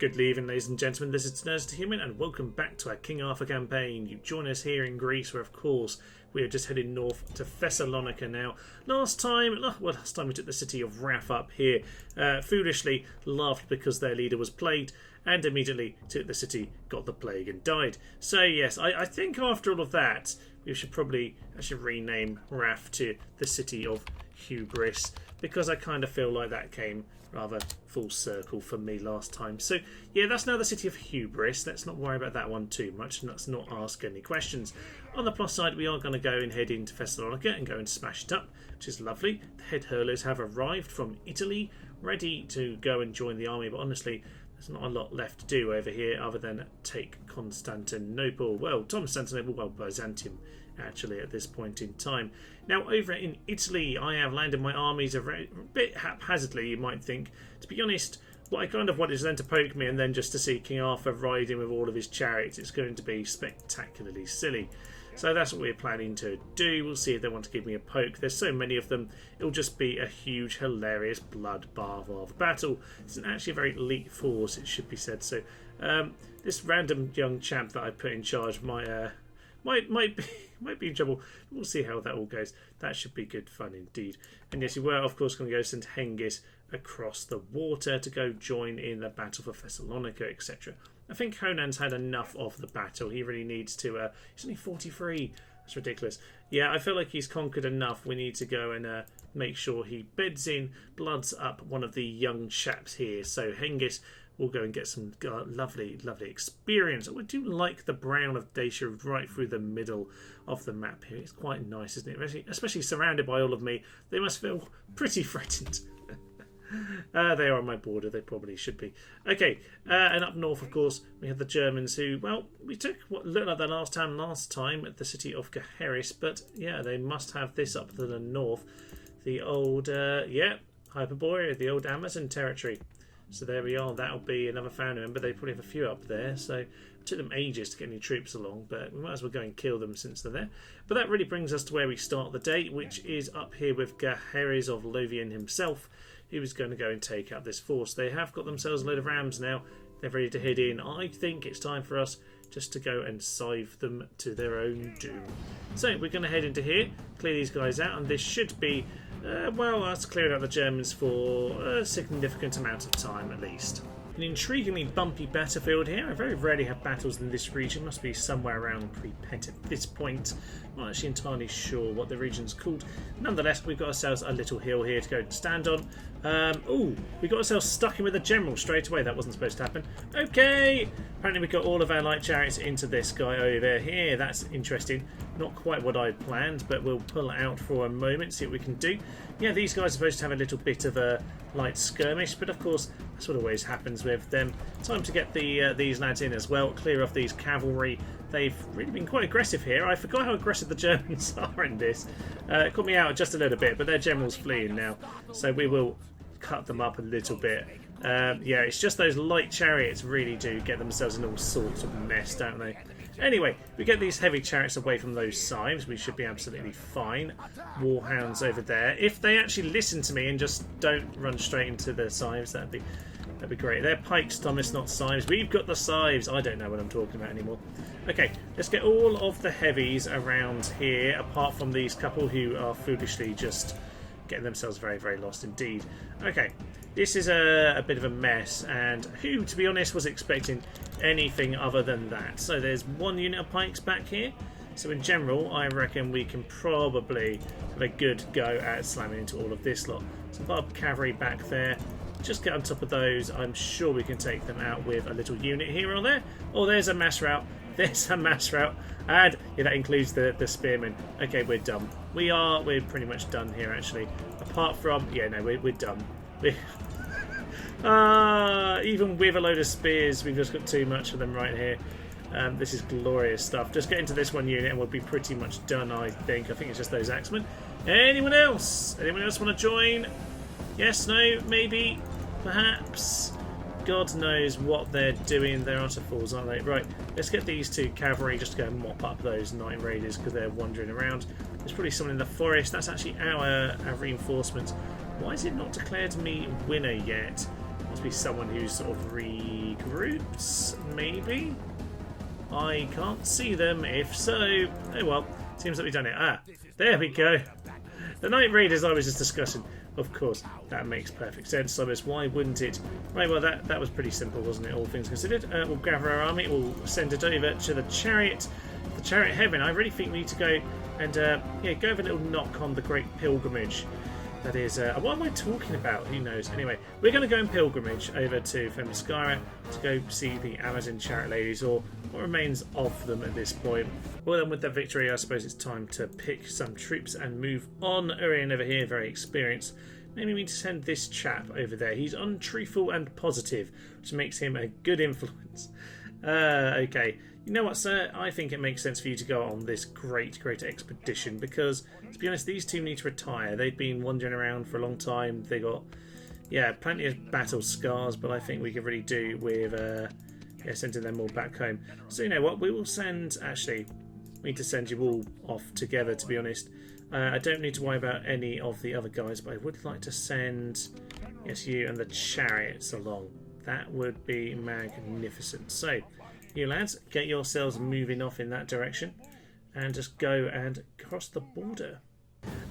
Good evening, ladies and gentlemen. This is Nerds to Human, and welcome back to our King Arthur campaign. You join us here in Greece, where, of course, we are just heading north to Thessalonica now. Last time we took the city of Rath up here. Foolishly laughed because their leader was plagued, and immediately took the city, got the plague, and died. So yes, I think after all of that, we should probably rename Rath to the city of Hubris, because I kind of feel like that came rather full circle for me last time. So yeah, that's now the city of Hubris. Let's not worry about that one too much, and let's not ask any questions. On the plus side, we are going to go and head into Thessalonica and go and smash it up, which is lovely. The head hurlers have arrived from Italy, ready to go and join the army, but honestly, there's not a lot left to do over here other than take Constantinople. Well, Constantinople, well, Byzantium, actually, at this point in time. Now, over in Italy, I have landed my armies a bit haphazardly, you might think. To be honest, what I kind of want is them to poke me and then just to see King Arthur riding with all of his chariots. It's going to be spectacularly silly. So that's what we're planning to do. We'll see if they want to give me a poke. There's so many of them. It'll just be a huge, hilarious bloodbath of battle. It's actually a very elite force, it should be said. So this random young chap that I put in charge might be in trouble. We'll see how that all goes. That should be good fun indeed. And yes, you were of course going to go send Hengist across the water to go join in the battle for Thessalonica, etc. I think Conan's had enough of the battle. He really needs to. He's only 43. That's ridiculous. Yeah, I feel like he's conquered enough. We need to go and make sure he beds in, bloods up one of the young chaps here. So Hengist will go and get some lovely experience. I do like the brown of Dacia right through the middle of the map here. It's quite nice, isn't it? Especially surrounded by all of me. They must feel pretty threatened. They are on my border. They probably should be. Okay, and up north, of course, we have the Germans who, well, we took what looked like the last time at the city of Gaheris, but yeah, they must have this up to the north. The old, Hyperborea, the old Amazon territory. So there we are. That'll be another family member. They probably have a few up there. So it took them ages to get any troops along, but we might as well go and kill them since they're there. But that really brings us to where we start the day, which is up here with Gaheris of Lothian himself. He was going to go and take out this force. They have got themselves a load of rams now. They're ready to head in. I think it's time for us just to go and scythe them to their own doom. So we're going to head into here, clear these guys out, and this should be, that's clearing out the Germans for a significant amount of time at least. An intriguingly bumpy battlefield here. I very rarely have battles in this region. Must be somewhere around Pripyat at this point. I'm not actually entirely sure what the region's called. Nonetheless, we've got ourselves a little hill here to go and stand on. We got ourselves stuck in with a general straight away. That wasn't supposed to happen. Okay! Apparently we got all of our light chariots into this guy over here. That's interesting. Not quite what I'd planned, but we'll pull it out for a moment, see what we can do. Yeah, these guys are supposed to have a little bit of a light skirmish, but of course that's what always happens with them. Time to get these lads in as well, clear off these cavalry. They've really been quite aggressive here. I forgot how aggressive the Germans are in this. It caught me out just a little bit, but their general's fleeing now, so we will cut them up a little bit. Yeah, it's just those light chariots really do get themselves in all sorts of mess, don't they? Anyway, we get these heavy chariots away from those scythes. We should be absolutely fine. Warhounds over there. If they actually listen to me and just don't run straight into the scythes, that'd be great. They're pikes, Thomas, not scythes. We've got the scythes. I don't know what I'm talking about anymore. Okay, let's get all of the heavies around here, apart from these couple who are foolishly just getting themselves very, very lost indeed. Okay, this is a bit of a mess, and who, to be honest, was expecting anything other than that? So there's one unit of pikes back here. So in general, I reckon we can probably have a good go at slamming into all of this lot. Some barbed cavalry back there. Just get on top of those. I'm sure we can take them out with a little unit here or there. Oh, there's a mass rout. There's a mass rout. And yeah, that includes the spearmen. Okay, we're done. We're pretty much done here, actually. Apart from, yeah, no, we're done. Even with a load of spears, we've just got too much of them right here. This is glorious stuff. Just get into this one unit and we'll be pretty much done, I think. I think it's just those axemen. Anyone else? Anyone else want to join? Yes, no, maybe, perhaps. God knows what they're doing. They're utter fools, aren't they? Right, let's get these two cavalry just to go and mop up those night raiders because they're wandering around. There's probably someone in the forest. That's actually our reinforcements. Why is it not declared me winner yet? Must be someone who's sort of regroups, maybe? I can't see them. If so, oh well. Seems like we've done it. Ah, there we go. The Night Raiders I was just discussing. Of course, that makes perfect sense, Thomas. Why wouldn't it? Right, well, that was pretty simple, wasn't it, all things considered? We'll gather our army. We'll send it over to the chariot. The chariot heaven. I really think we need to go and, yeah, go have a little knock on the Great Pilgrimage. That is, what am I talking about? Who knows? Anyway, we're going to go in pilgrimage over to Themyscira to go see the Amazon chariot ladies, or what remains of them at this point. Well, then with that victory, I suppose it's time to pick some troops and move on. Urian over here, very experienced. Maybe we need to send this chap over there. He's untruthful and positive, which makes him a good influence. Okay. You know what, sir? I think it makes sense for you to go on this great expedition because, to be honest, these two need to retire. They've been wandering around for a long time. They got, yeah, plenty of battle scars, but I think we could really do with yeah, sending them all back home. So you know what? We will send. Actually, we need to send you all off together. To be honest, I don't need to worry about any of the other guys, but I would like to send, yes, you and the chariots along. That would be magnificent. So. You lads, get yourselves moving off in that direction and just go and cross the border.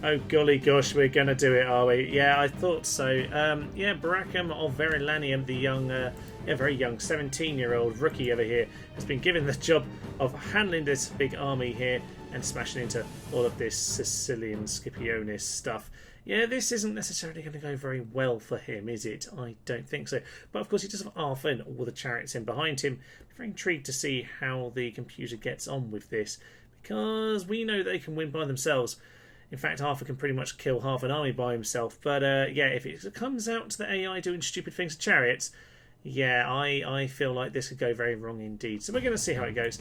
Oh golly gosh, we're going to do it, are we? Yeah, I thought so. Yeah, Brackham of Verilanium, the young, yeah, very young 17-year-old rookie over here, has been given the job of handling this big army here and smashing into all of this Sicilian Scipionis stuff. Yeah, this isn't necessarily going to go very well for him, is it? I don't think so. But of course, he does have Arthur and all the chariots in behind him. I'm very intrigued to see how the computer gets on with this, because we know they can win by themselves. In fact, Arthur can pretty much kill half an army by himself. But yeah, if it comes out to the AI doing stupid things to chariots, yeah, I feel like this could go very wrong indeed. So we're going to see how it goes.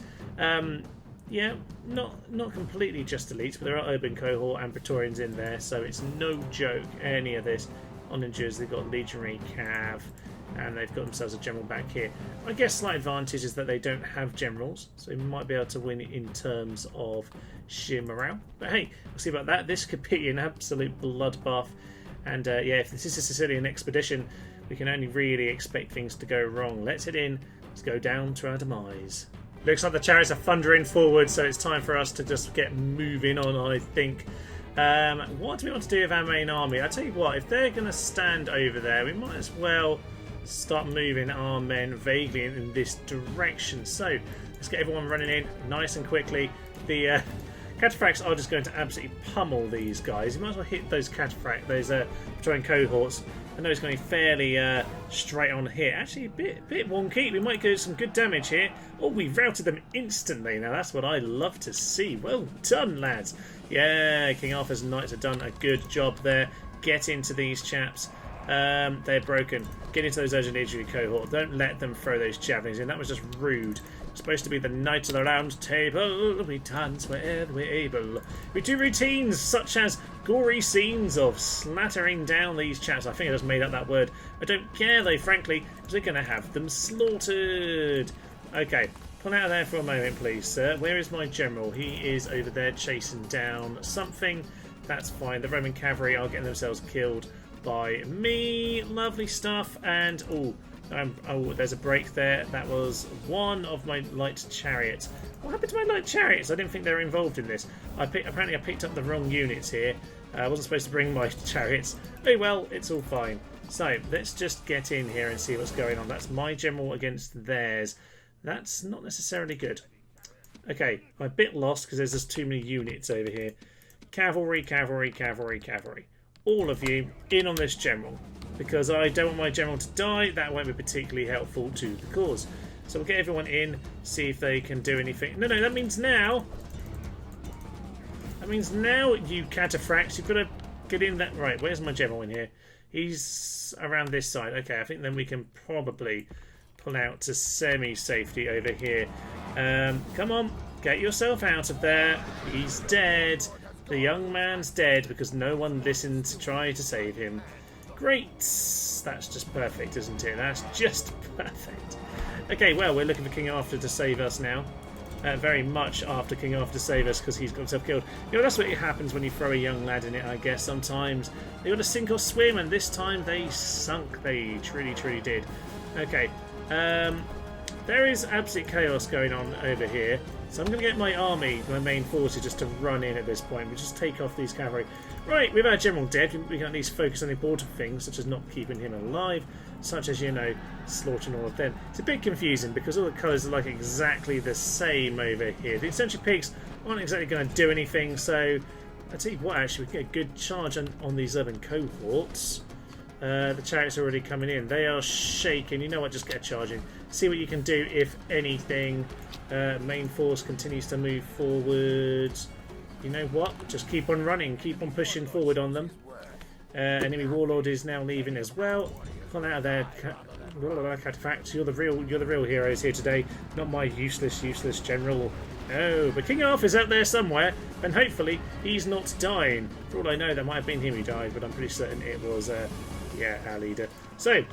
Yeah, not completely just elites, but there are urban cohort and Praetorians in there, so it's no joke, any of this. Onagers, they've got legionary cav, and they've got themselves a general back here. I guess slight advantage is that they don't have generals, so they might be able to win in terms of sheer morale. But hey, we'll see about that. This could be an absolute bloodbath, and yeah, if this is a Sicilian expedition, we can only really expect things to go wrong. Let's head in, let's go down to our demise. Looks like the chariots are thundering forward, so it's time for us to just get moving on, I think. What do we want to do with our main army? I tell you what, if they're going to stand over there, we might as well start moving our men vaguely in this direction. So let's get everyone running in nice and quickly. The cataphracts are just going to absolutely pummel these guys. You might as well hit those cataphracts, those Praetorian cohorts. I know it's going to be fairly straight on here. Actually, a bit wonky. We might get some good damage here. Oh, we routed them instantly. Now, that's what I love to see. Well done, lads. Yeah, King Arthur's knights have done a good job there. Get into these chaps. They're broken. Get into those urgent injury cohort. Don't let them throw those javelins in. That was just rude. It's supposed to be the Knights of the Round Table. We dance wherever we're able. We do routines such as gory scenes of slattering down these chaps. I think I just made up that word. I don't care though, frankly, because we're going to have them slaughtered. Okay, pull out of there for a moment, please, sir. Where is my general? He is over there chasing down something. That's fine. The Roman cavalry are getting themselves killed by me. Lovely stuff. And oh, there's a break there. That was one of my light chariots. What happened to my light chariots? I didn't think they were involved in this. Apparently I picked up the wrong units here. I wasn't supposed to bring my chariots. Very well, it's all fine. So let's just get in here and see what's going on. That's my general against theirs. That's not necessarily good. Okay, I'm a bit lost because there's just too many units over here. Cavalry, cavalry, cavalry, cavalry. All of you in on this general, because I don't want my general to die. That won't be particularly helpful to the cause. So we'll get everyone in, see if they can do anything. No, that means now. That means now, you cataphracts, you've got to get in that. Right, where's my general in here? He's around this side. Okay, I think then we can probably pull out to semi-safety over here. Come on, get yourself out of there. He's dead. The young man's dead because no one listened to try to save him. Great. That's just perfect, isn't it? That's just perfect. Okay, well, we're looking for King Arthur to save us now. very much after King Arthur to save us because he's got himself killed. You know, that's what happens when you throw a young lad in it, I guess. Sometimes they got to sink or swim, and this time they sunk. They truly, truly did. Okay. There is absolute chaos going on over here. So I'm going to get my army, my main forces, just to run in at this point. We'll just take off these cavalry. Right, with our general dead, we can at least focus on important things, such as not keeping him alive, such as, you know, slaughtering all of them. It's a bit confusing because all the colours are like exactly the same over here. The Eccentric Pigs aren't exactly going to do anything, so I'll tell you what, actually, we can get a good charge on these urban cohorts. The chariots are already coming in. They are shaking. You know what, just get a charge in. See what you can do, if anything. Main force continues to move forward. You know what? Just keep on running. Keep on pushing forward on them. Enemy warlord is now leaving as well. Gone out of there. Cataphact. You're the real heroes here today. Not my useless general. Oh, but King Arthur's out there somewhere, and hopefully he's not dying. For all I know, that might have been him who died, but I'm pretty certain it was, yeah, our leader. So,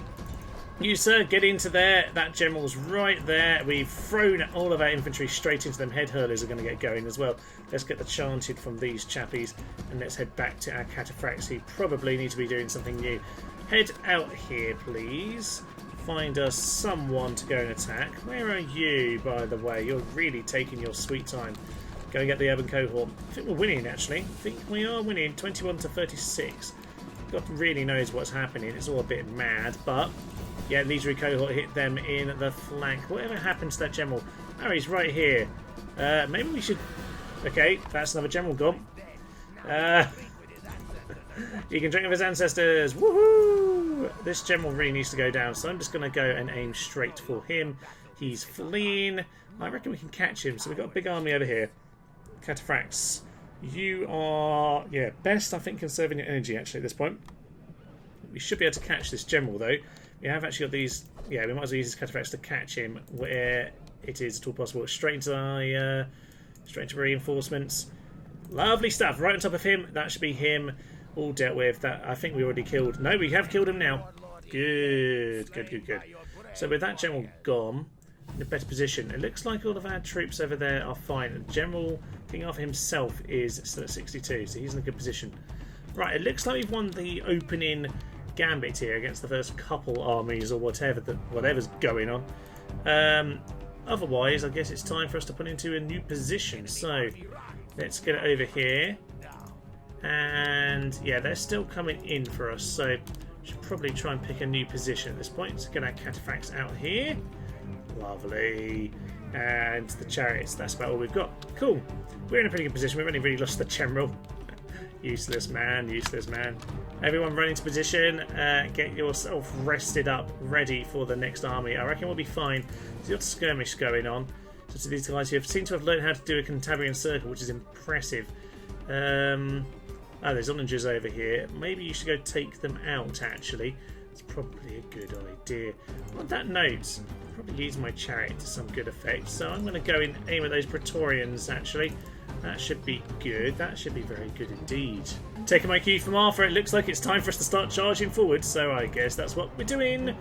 you, sir, get into there. That general's right there. We've thrown all of our infantry straight into them. Head hurlers are going to get going as well. Let's get the chanted from these chappies, and let's head back to our cataphracts, who probably need to be doing something new. Head out here, please. Find us someone to go and attack. Where are you, by the way? You're really taking your sweet time. Go and get the urban cohort. I think we're winning, actually. I think we are winning, 21 to 36. God really knows what's happening. It's all a bit mad, but yeah, Legendary cohort hit them in the flank. Whatever happened to that general? Oh, he's right here. Maybe we should... Okay, that's another general gone. He can drink of his ancestors. Woohoo! This general really needs to go down, so I'm just going to go and aim straight for him. He's fleeing. I reckon we can catch him. So we've got a big army over here. Cataphracts. You are, yeah, best, I think, conserving your energy, actually, at this point. We should be able to catch this general, though. We have actually got these... Yeah, we might as well use these cataphracts to catch him where it is at all possible. Straight into reinforcements. Lovely stuff. Right on top of him. That should be him. All dealt with. That I think we already killed. No, we have killed him now. Good. So with that general gone, in a better position. It looks like all of our troops over there are fine. General King Arthur himself is still at 62, so he's in a good position. Right, it looks like we've won the opening gambit here against the first couple armies or whatever's going on. Otherwise, I guess it's time for us to put into a new position. So let's get it over here. And yeah, they're still coming in for us, so should probably try and pick a new position at this point. Let's get our cataphracts out here. Lovely. And the chariots, that's about all we've got. Cool. We're in a pretty good position. We've only really lost the general. Useless man. Everyone run into position. Get yourself rested up, ready for the next army. I reckon we'll be fine. There's a lot of skirmish going on. So to these guys who seem to have learned how to do a Cantabrian circle, which is impressive. Oh, there's onagers over here. Maybe you should go take them out, actually. It's probably a good idea. On that note, I'll probably use my chariot to some good effect. So I'm going to go and aim at those Praetorians, actually. That should be good. That should be very good indeed. Taking my cue from Arthur, it looks like it's time for us to start charging forward. So I guess that's what we're doing.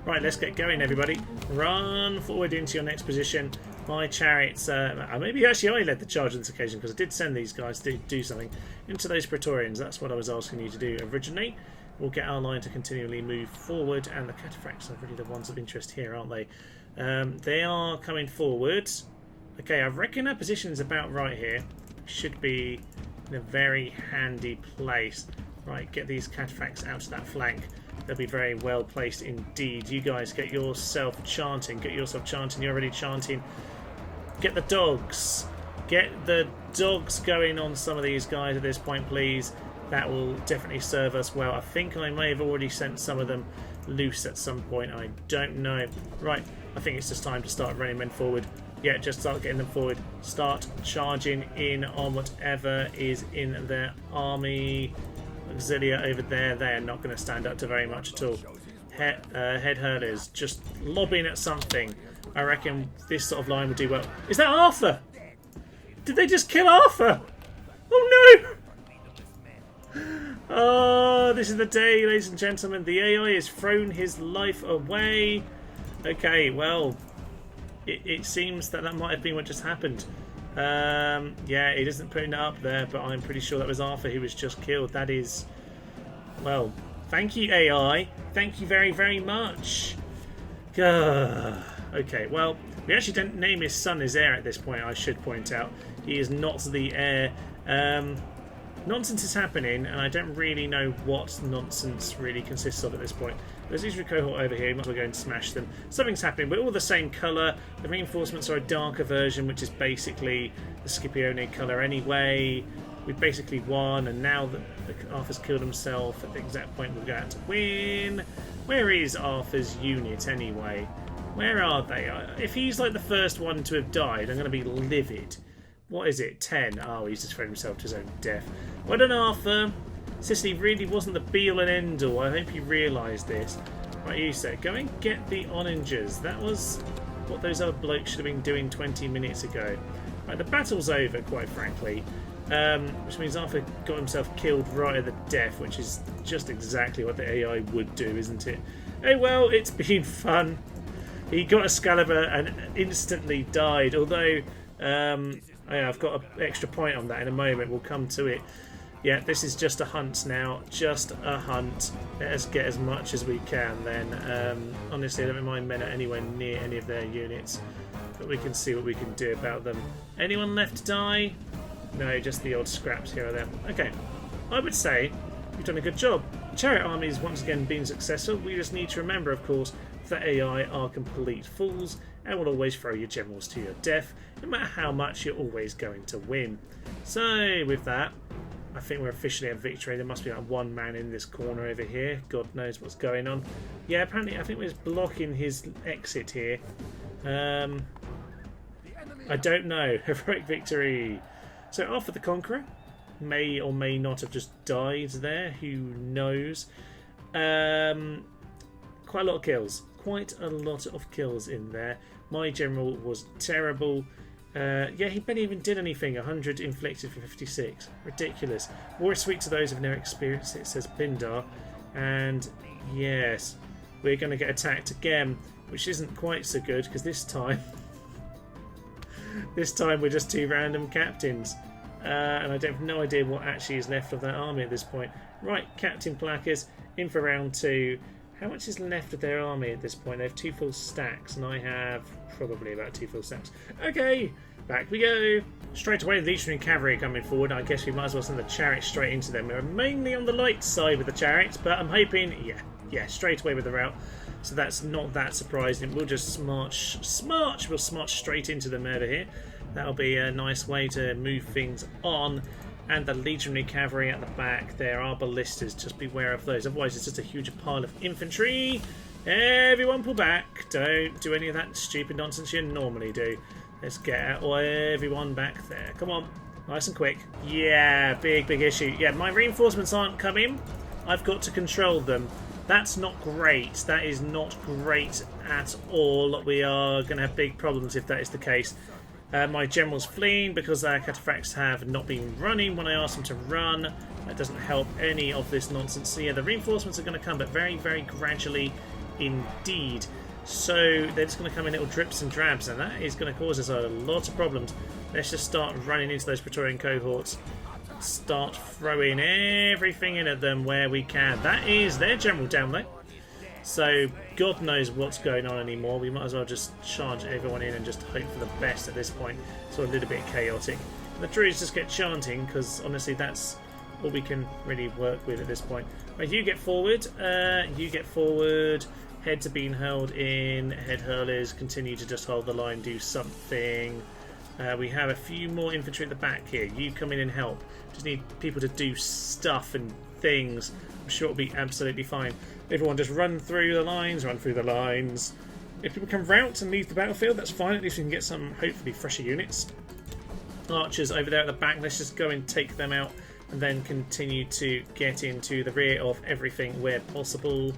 Right, let's get going, everybody. Run forward into your next position. My chariots, maybe actually I led the charge on this occasion because I did send these guys to do something. Into those Praetorians, that's what I was asking you to do originally. We'll get our line to continually move forward, and the cataphracts are really the ones of interest here, aren't they? They are coming forward. Okay, I reckon our position is about right here. Should be in a very handy place. Right, get these cataphracts out to that flank. They'll be very well placed indeed. You guys get yourself chanting. You're already chanting. Get the dogs. Get the dogs going on some of these guys at this point, please. That will definitely serve us well. I think I may have already sent some of them loose at some point. I don't know. Right, I think it's just time to start running men forward. Yeah, just start getting them forward. Start charging in on whatever is in their army. Auxilia over there, they're not going to stand up to very much at all. Head hurlers, just lobbing at something. I reckon this sort of line would do well. Is that Arthur? Did they just kill Arthur? Oh no! Oh, this is the day, ladies and gentlemen. The AI has thrown his life away. Okay, well, it seems that might have been what just happened. Yeah, it isn't putting it up there, but I'm pretty sure that was Arthur who was just killed. That is... Well, thank you, AI. Thank you very, very much. Okay, well, we actually don't name his son his heir at this point, I should point out. He is not the heir. Nonsense is happening, and I don't really know what nonsense really consists of at this point. There's usually a cohort over here, you might as well go and smash them. Something's happening, we're all the same colour. The reinforcements are a darker version, which is basically the Scipione colour anyway. We've basically won, and now that Arthur's killed himself, at the exact point we're going to win. Where is Arthur's unit anyway? Where are they? If he's like the first one to have died, I'm going to be livid. What is it? 10? Oh, he's just thrown himself to his own death. Well done, Arthur. Sicily really wasn't the be-all and end-all. I hope you realise this. Right, you said, go and get the onagers. That was what those other blokes should have been doing 20 minutes ago. Right, the battle's over, quite frankly. Which means Arthur got himself killed right at the death, which is just exactly what the AI would do, isn't it? Oh well, it's been fun. He got Excalibur and instantly died, although I've got an extra point on that in a moment. We'll come to it. Yeah, this is just a hunt now. Just a hunt. Let us get as much as we can then. Honestly, I don't mind men are anywhere near any of their units, but we can see what we can do about them. Anyone left to die? No, just the odd scraps here or there. Okay, I would say you've done a good job. The chariot army has once again been successful. We just need to remember, of course, that AI are complete fools and will always throw your generals to your death, no matter how much you're always going to win. So, with that, I think we're officially at victory. There must be like one man in this corner over here. God knows what's going on. Yeah, apparently I think we're blocking his exit here. I don't know. Heroic victory. So Arthur the Conqueror may or may not have just died there. Who knows? Quite a lot of kills. Quite a lot of kills in there. My general was terrible. Yeah, he barely even did anything. 100 inflicted for 56. Ridiculous. War is sweet to those who've never experienced it, says Pindar. And yes, we're going to get attacked again, which isn't quite so good because this time we're just two random captains. And I have no idea what actually is left of that army at this point. Right, Captain Plackers in for round 2. How much is left of their army at this point? They have 2 full stacks, and I have probably about 2 full stacks. Okay, back we go. Straight away, the legionary cavalry coming forward. I guess we might as well send the chariots straight into them. We're mainly on the light side with the chariots, but I'm hoping, yeah, straight away with the route. So that's not that surprising. We'll just we'll march straight into them over here. That'll be a nice way to move things on. And the legionary cavalry at the back. There are ballistas. Just beware of those. Otherwise, it's just a huge pile of infantry. Everyone pull back. Don't do any of that stupid nonsense you normally do. Let's get everyone back there. Come on. Nice and quick. Yeah, big issue. Yeah, my reinforcements aren't coming. I've got to control them. That's not great. That is not great at all. We are going to have big problems if that is the case. My general's fleeing because our cataphracts have not been running when I asked them to run. That doesn't help any of this nonsense. So yeah, the reinforcements are going to come, but very, very gradually indeed. So they're just going to come in little drips and drabs, and that is going to cause us a lot of problems. Let's just start running into those Praetorian cohorts. Start throwing everything in at them where we can. That is their general down there. So God knows what's going on anymore. We might as well just charge everyone in and just hope for the best at this point. So a little bit chaotic. And the Druids just get chanting because honestly that's all we can really work with at this point. Right, you get forward. You get forward. Heads are being held in. Head hurlers continue to just hold the line, do something. We have a few more infantry at the back here. You come in and help. Just need people to do stuff and things. I'm sure it'll be absolutely fine. Everyone just run through the lines, If people can rout and leave the battlefield, that's fine. At least we can get some, hopefully, fresher units. Archers over there at the back. Let's just go and take them out and then continue to get into the rear of everything where possible.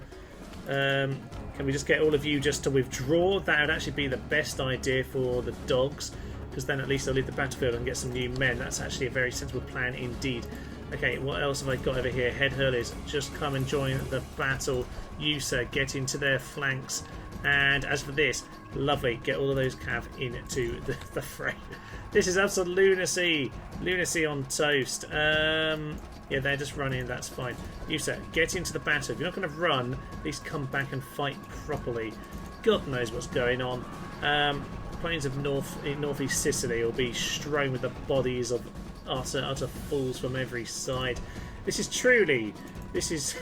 Can we just get all of you just to withdraw? That would actually be the best idea for the dogs, because then at least they'll leave the battlefield and get some new men. That's actually a very sensible plan indeed. Okay, what else have I got over here? Head hurlers, just come and join the battle. You, sir, get into their flanks. And as for this, lovely, get all of those cav into the fray. This is absolute lunacy. Lunacy on toast. Yeah, they're just running, that's fine. You, sir, get into the battle. If you're not going to run, at least come back and fight properly. God knows what's going on. Plains of northeast Sicily will be strewn with the bodies of utter fools from every side. This is truly the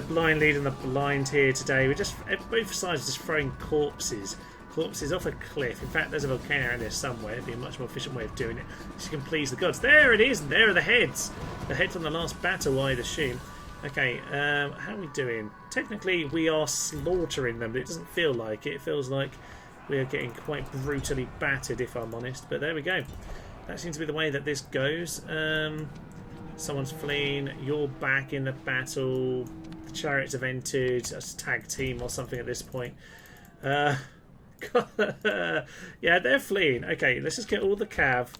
blind leading the blind here today. We're just, both sides are just throwing corpses off a cliff. In fact, there's a volcano in there somewhere. It'd be a much more efficient way of doing it, so you can please the gods. There it is, and there are the heads. The heads from the last battle, I'd assume. Okay, how are we doing? Technically, we are slaughtering them, but it doesn't feel like it. It feels like we are getting quite brutally battered, if I'm honest. But there we go. That seems to be the way that this goes. Someone's fleeing. You're back in the battle. The chariots have entered. That's a tag team or something at this point. Yeah, they're fleeing. Okay, let's just get all the cav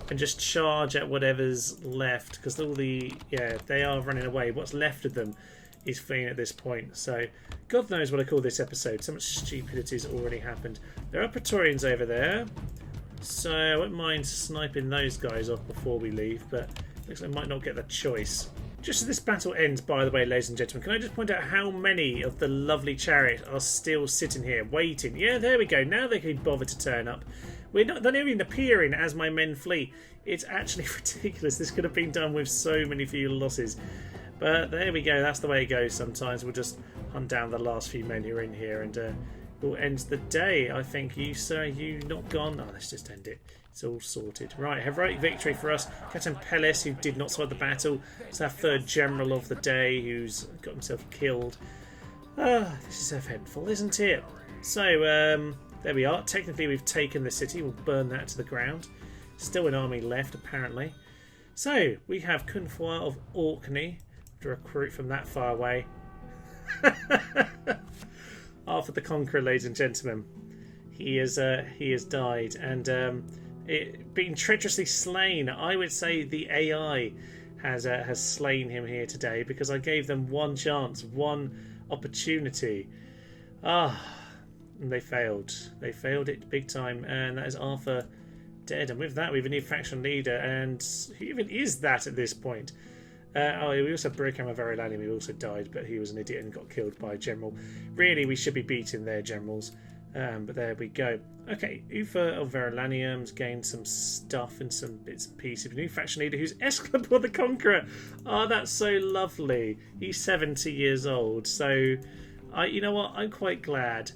and just charge at whatever's left, because they are running away. What's left of them is fleeing at this point. So God knows what I call this episode. So much stupidity has already happened. There are Praetorians over there, so I wouldn't mind sniping those guys off before we leave, but looks like I might not get the choice. Just as this battle ends, by the way, ladies and gentlemen, can I just point out how many of the lovely chariots are still sitting here waiting? Yeah, there we go. Now they can bother to turn up. They're not even appearing as my men flee. It's actually ridiculous. This could have been done with so many few losses. But there we go. That's the way it goes sometimes. We'll just hunt down the last few men who are in here, and we'll end the day. I think you, sir, you not gone? Oh, let's just end it. It's all sorted. Right, heroic victory for us. Captain Pellis, who did not survive the battle. It's our third general of the day who's got himself killed. Ah, this is eventful, isn't it? So, there we are. Technically, we've taken the city. We'll burn that to the ground. Still an army left, apparently. So, we have Cunfoy of Orkney to recruit from that far away. Arthur the Conqueror, ladies and gentlemen. He has died, and being treacherously slain. I would say the AI has slain him here today, because I gave them one chance, one opportunity. And they failed. They failed it big time, and that is Arthur dead. And with that, we have a new faction leader, and who even is that at this point? We also broke him a very lad, who also died, but he was an idiot and got killed by a general. Really, we should be beating their generals. But there we go. Okay, Ufa of Verulamium's gained some stuff and some bits and pieces. A new faction leader who's Excalibur the Conqueror. Oh, that's so lovely. He's 70 years old. So, you know what? I'm quite glad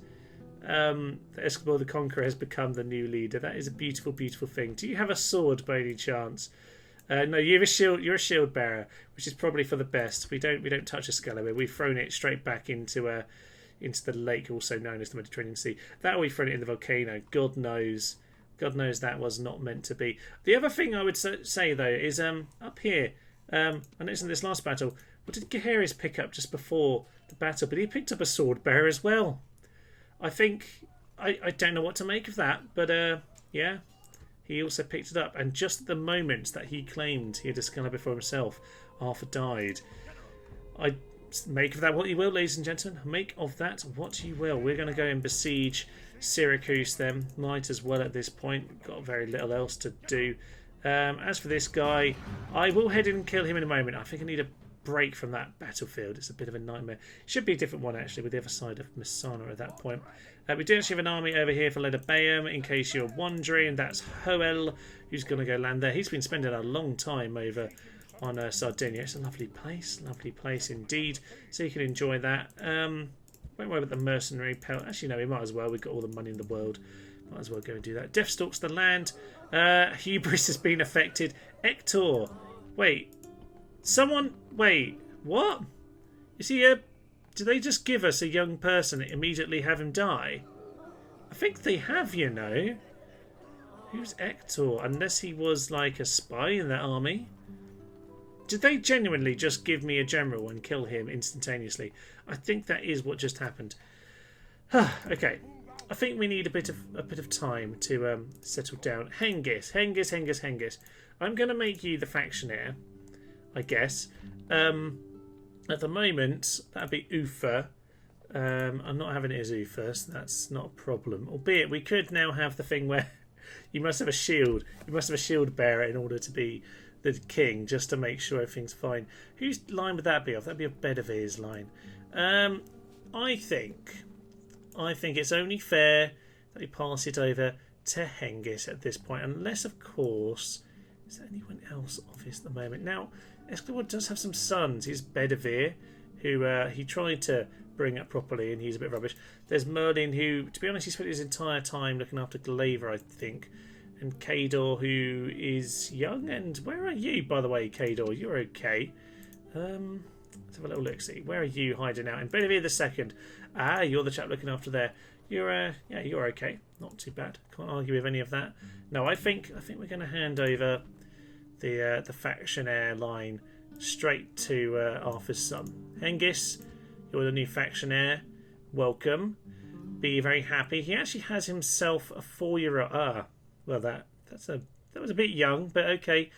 that Excalibur the Conqueror has become the new leader. That is a beautiful, beautiful thing. Do you have a sword by any chance? No, you have a shield. You're a shield bearer, which is probably for the best. We don't touch Excalibur. We've thrown it straight back into the lake, also known as the Mediterranean Sea. That we've thrown it in the volcano. God knows that was not meant to be. The other thing I would say though is up here. I noticed in this last battle, what did Gaheris pick up just before the battle? But he picked up a sword bearer as well. I think I don't know what to make of that, but yeah. He also picked it up, and just at the moment that he claimed he had Excalibur for himself, Arthur died. Make of that what you will, ladies and gentlemen. Make of that what you will. We're going to go and besiege Syracuse then. Might as well at this point. Got very little else to do. As for this guy, I will head in and kill him in a moment. I think I need a break from that battlefield. It's a bit of a nightmare. Should be a different one, actually, with the other side of Messana at that point. We do actually have an army over here for Ledabeum, in case you're wondering. That's Hoel, who's going to go land there. He's been spending a long time over on Sardinia. It's a lovely place indeed. So you can enjoy that. Won't worry about the mercenary pelt. Actually, no, we might as well. We've got all the money in the world. Might as well go and do that. Death stalks the land. Hubris has been affected. Ector. Wait, what? Is he a... Did they just give us a young person and immediately have him die? I think they have, you know. Who's Ector? Unless he was like a spy in that army. Did they genuinely just give me a general and kill him instantaneously? I think that is what just happened. Okay. I think we need a bit of time to settle down. Hengist. I'm going to make you the factionaire, I guess. At the moment, that'd be Ufa. I'm not having it as you first. That's not a problem. Albeit we could now have the thing where you must have a shield. You must have a shield bearer in order to be the king, just to make sure everything's fine. Whose line would that be off? That'd be a Bedivere's line. I think it's only fair that we pass it over to Hengist at this point, unless, of course, is there anyone else obvious at the moment? Now, Esclawr does have some sons. He's Bedivere, who he tried to bring up properly, and he's a bit rubbish. There's Merlin, who, to be honest, he spent his entire time looking after Glaver, I think. And Cador, who is young. And where are you, by the way, Cador? You're okay. Let's have a little look-see. Where are you hiding out? In Bedivere the Second. Ah, you're the chap looking after there. You're you're okay. Not too bad. Can't argue with any of that. No, I think we're going to hand over the faction heir line straight to Arthur's son. Hengist, you're the new faction heir. Welcome. Be very happy. He actually has himself a 4-year-old. Well, that was a bit young, but okay.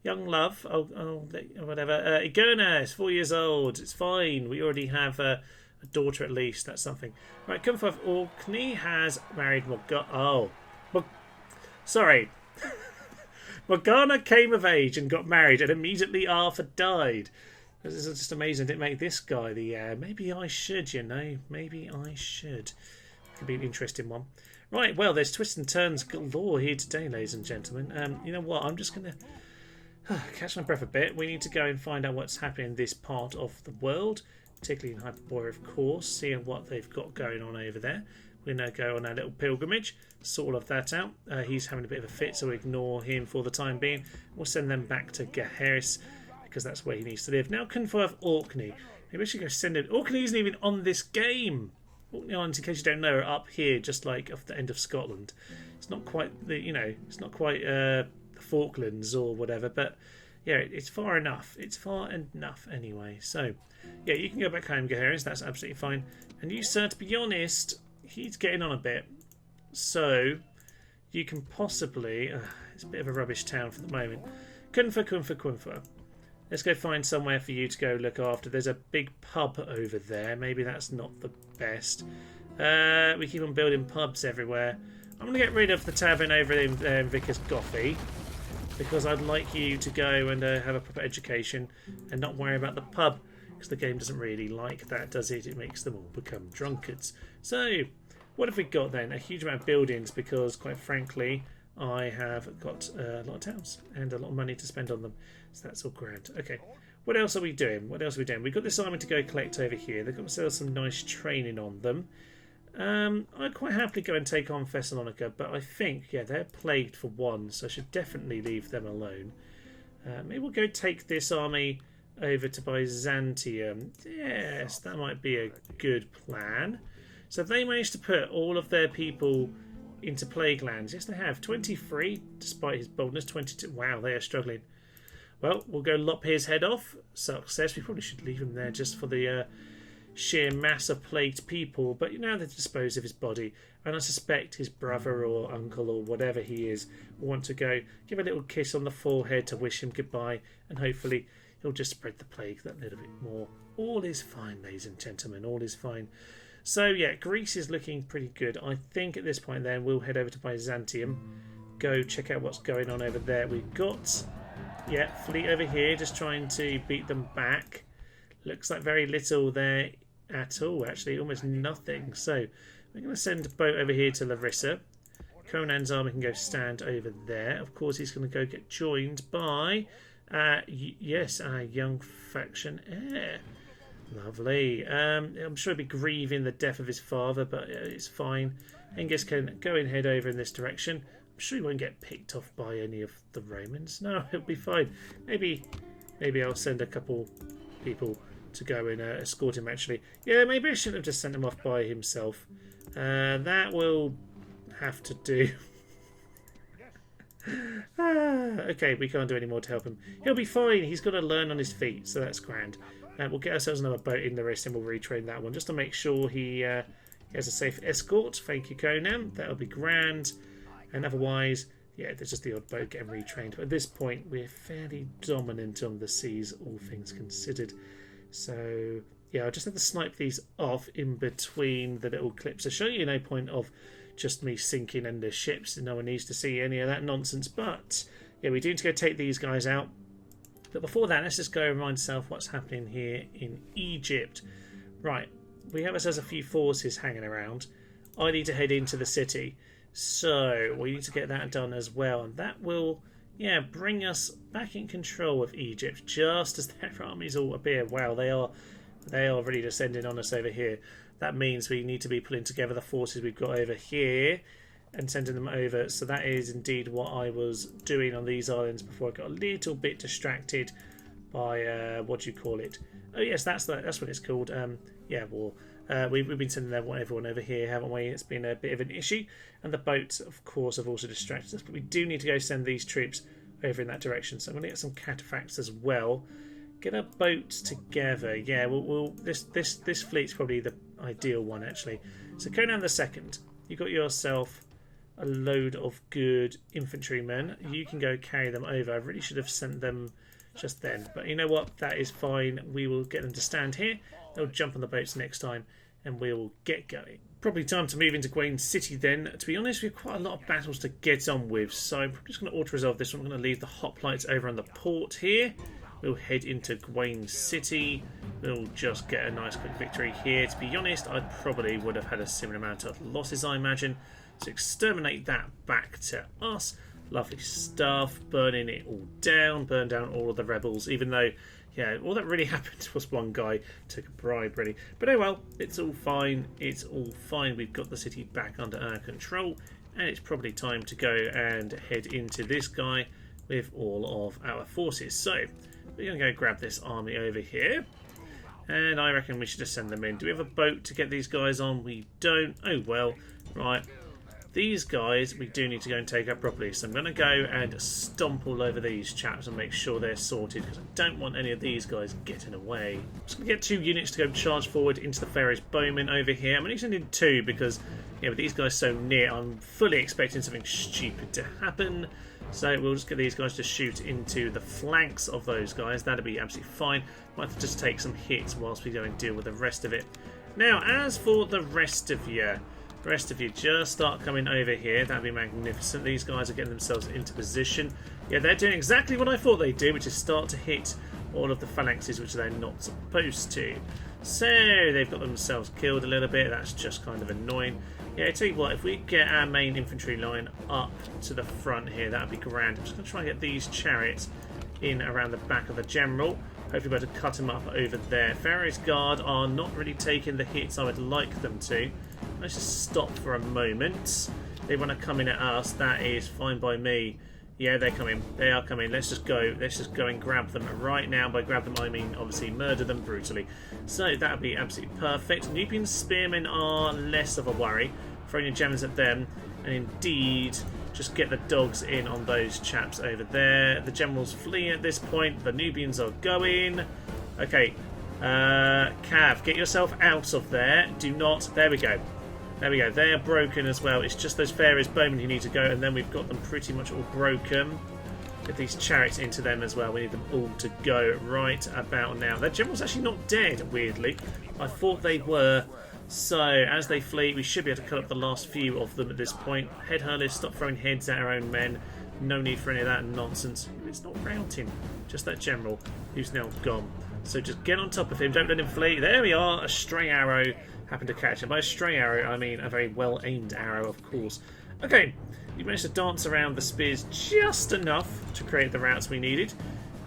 Young love. Whatever. Igona is 4 years old. It's fine. We already have a daughter at least. That's something. Right, Cunfer of Orkney has married sorry. Morgana came of age and got married, and immediately Arthur died. This is just amazing. Didn't make this guy the heir. Maybe I should, Maybe I should. Could be an interesting one. Right, well, there's twists and turns galore here today, ladies and gentlemen. You know what? I'm just going to catch my breath a bit. We need to go and find out what's happening in this part of the world, particularly in Hyperborea, of course, seeing what they've got going on over there. We're going to go on our little pilgrimage, sort all of that out. He's having a bit of a fit, so we ignore him for the time being. We'll send them back to Gaheris, because that's where he needs to live. Now, Cunfer of Orkney. Maybe we should go send it. Orkney isn't even on this game. Orkney Islands, in case you don't know, are up here, just like off the end of Scotland. It's not quite it's not quite the Falklands or whatever, but yeah, it's far enough. It's far enough anyway. So, yeah, you can go back home, Gaheris. That's absolutely fine. And you, sir, to be honest, he's getting on a bit. So, you can possibly... it's a bit of a rubbish town for the moment. Cunfer. Let's go find somewhere for you to go look after. There's a big pub over there. Maybe that's not the best. We keep on building pubs everywhere. I'm going to get rid of the tavern over in Vickers Gothy, because I'd like you to go and have a proper education and not worry about the pub, because the game doesn't really like that, does it? It makes them all become drunkards. So, what have we got then? A huge amount of buildings, because, quite frankly, I have got a lot of towns and a lot of money to spend on them. So that's all grand. Okay, what else are we doing? We've got this army to go collect over here. They've got themselves some nice training on them. I'd quite happily go and take on Thessalonica, but I think, yeah, they're plagued for one, so I should definitely leave them alone. Maybe we'll go take this army over to Byzantium. Yes, that might be a good plan. So they managed to put all of their people into plague lands. Yes, they have. 23, despite his boldness. 22. Wow, they are struggling. Well, we'll go lop his head off. Success. We probably should leave him there just for the sheer mass of plagued people. But now they've disposed of his body. And I suspect his brother or uncle or whatever he is will want to go give a little kiss on the forehead to wish him goodbye. And hopefully he'll just spread the plague that little bit more. All is fine, ladies and gentlemen. All is fine. So, yeah, Greece is looking pretty good. I think at this point then we'll head over to Byzantium. Go check out what's going on over there. We've got, yeah, fleet over here just trying to beat them back. Looks like very little there at all, actually. Almost nothing. So, we're going to send a boat over here to Larissa. Conan's army can go stand over there. Of course, he's going to go get joined by, yes, our young faction heir. Lovely. I'm sure he'll be grieving the death of his father, but it's fine. Hengist can go and head over in this direction. I'm sure he won't get picked off by any of the Romans. No, he'll be fine. Maybe I'll send a couple people to go and escort him, actually. Yeah, maybe I shouldn't have just sent him off by himself. That will have to do. Okay, we can't do any more to help him. He'll be fine. He's got to learn on his feet, so that's grand. We'll get ourselves another boat in the rest and we'll retrain that one just to make sure he has a safe escort. Thank you, Conan. That'll be grand. And otherwise, yeah, there's just the odd boat getting retrained. But at this point, we're fairly dominant on the seas, all things considered. So, yeah, I just have to snipe these off in between the little clips. So show you no point of just me sinking in the ships. No one needs to see any of that nonsense. But yeah, we do need to go take these guys out. But before that, let's just go and remind ourselves what's happening here in Egypt. Right, we have ourselves a few forces hanging around. I need to head into the city. So we need to get that done as well. And that will, yeah, bring us back in control of Egypt just as their armies all appear. Wow, they are really descending on us over here. That means we need to be pulling together the forces we've got over here and sending them over. So that is indeed what I was doing on these islands before I got a little bit distracted by what do you call it? Oh yes, that's what it's called. Yeah, war. We've been sending everyone over here, haven't we? It's been a bit of an issue, and the boats, of course, have also distracted us. But we do need to go send these troops over in that direction. So I'm going to get some cataphracts as well. Get our boats together. Yeah, this fleet's probably the ideal one actually. So Conan the Second, you got yourself a load of good infantrymen. You can go carry them over. I really should have sent them just then, but you know what? That is fine. We will get them to stand here. They'll jump on the boats next time, and we will get going. Probably time to move into Gwaine City then. To be honest, we have quite a lot of battles to get on with, so I'm just going to auto-resolve this one. I'm going to leave the hoplites over on the port here. We'll head into Gwaine City. We'll just get a nice quick victory here. To be honest, I probably would have had a similar amount of losses, I imagine. So exterminate that back to us. Lovely stuff. Burning it all down. Burn down all of the rebels, even though, yeah, all that really happened was one guy took a bribe, really. But oh well, it's all fine. It's all fine. We've got the city back under our control, and it's probably time to go and head into this guy with all of our forces. So we're going to go grab this army over here, and I reckon we should just send them in. Do we have a boat to get these guys on? We don't. Oh well, right. These guys we do need to go and take out properly, so I'm going to go and stomp all over these chaps and make sure they're sorted, because I don't want any of these guys getting away. I'm just going to get 2 units to go charge forward into the Pharaoh's bowmen over here. I'm only sending 2 because, yeah, with these guys so near, I'm fully expecting something stupid to happen. So we'll just get these guys to shoot into the flanks of those guys. That'll be absolutely fine. Might have to just take some hits whilst we go and deal with the rest of it. Now, as for the rest of you, just start coming over here. That'd be magnificent. These guys are getting themselves into position. Yeah, they're doing exactly what I thought they'd do, which is start to hit all of the phalanxes, which they're not supposed to. So they've got themselves killed a little bit. That's just kind of annoying. Yeah, I tell you what, if we get our main infantry line up to the front here, that'd be grand. I'm just going to try and get these chariots in around the back of the general. Hopefully we'll be able to cut him up over there. Pharaoh's Guard are not really taking the hits I would like them to. Let's just stop for a moment. They want to come in at us. That is fine by me. Yeah, they're coming. They are coming. Let's just go. Let's just go and grab them right now. By grab them, I mean obviously murder them brutally. So that would be absolutely perfect. Nubian spearmen are less of a worry. Throwing your jammers at them, and indeed just get the dogs in on those chaps over there. The generals flee at this point. The Nubians are going. Okay, Cav, get yourself out of there. Do not. There we go. There we go. They are broken as well. It's just those Pharaoh's bowmen who need to go, and then we've got them pretty much all broken. Get these chariots into them as well. We need them all to go right about now. Their general's actually not dead, weirdly. I thought they were. So, as they flee, we should be able to cut up the last few of them at this point. Head hurlers, stop throwing heads at our own men. No need for any of that nonsense. It's not routing. Just that general who's now gone. So just get on top of him. Don't let him flee. There we are. A stray arrow happened to catch him. By a stray arrow, I mean a very well-aimed arrow, of course. Okay, you managed to dance around the spears just enough to create the routes we needed.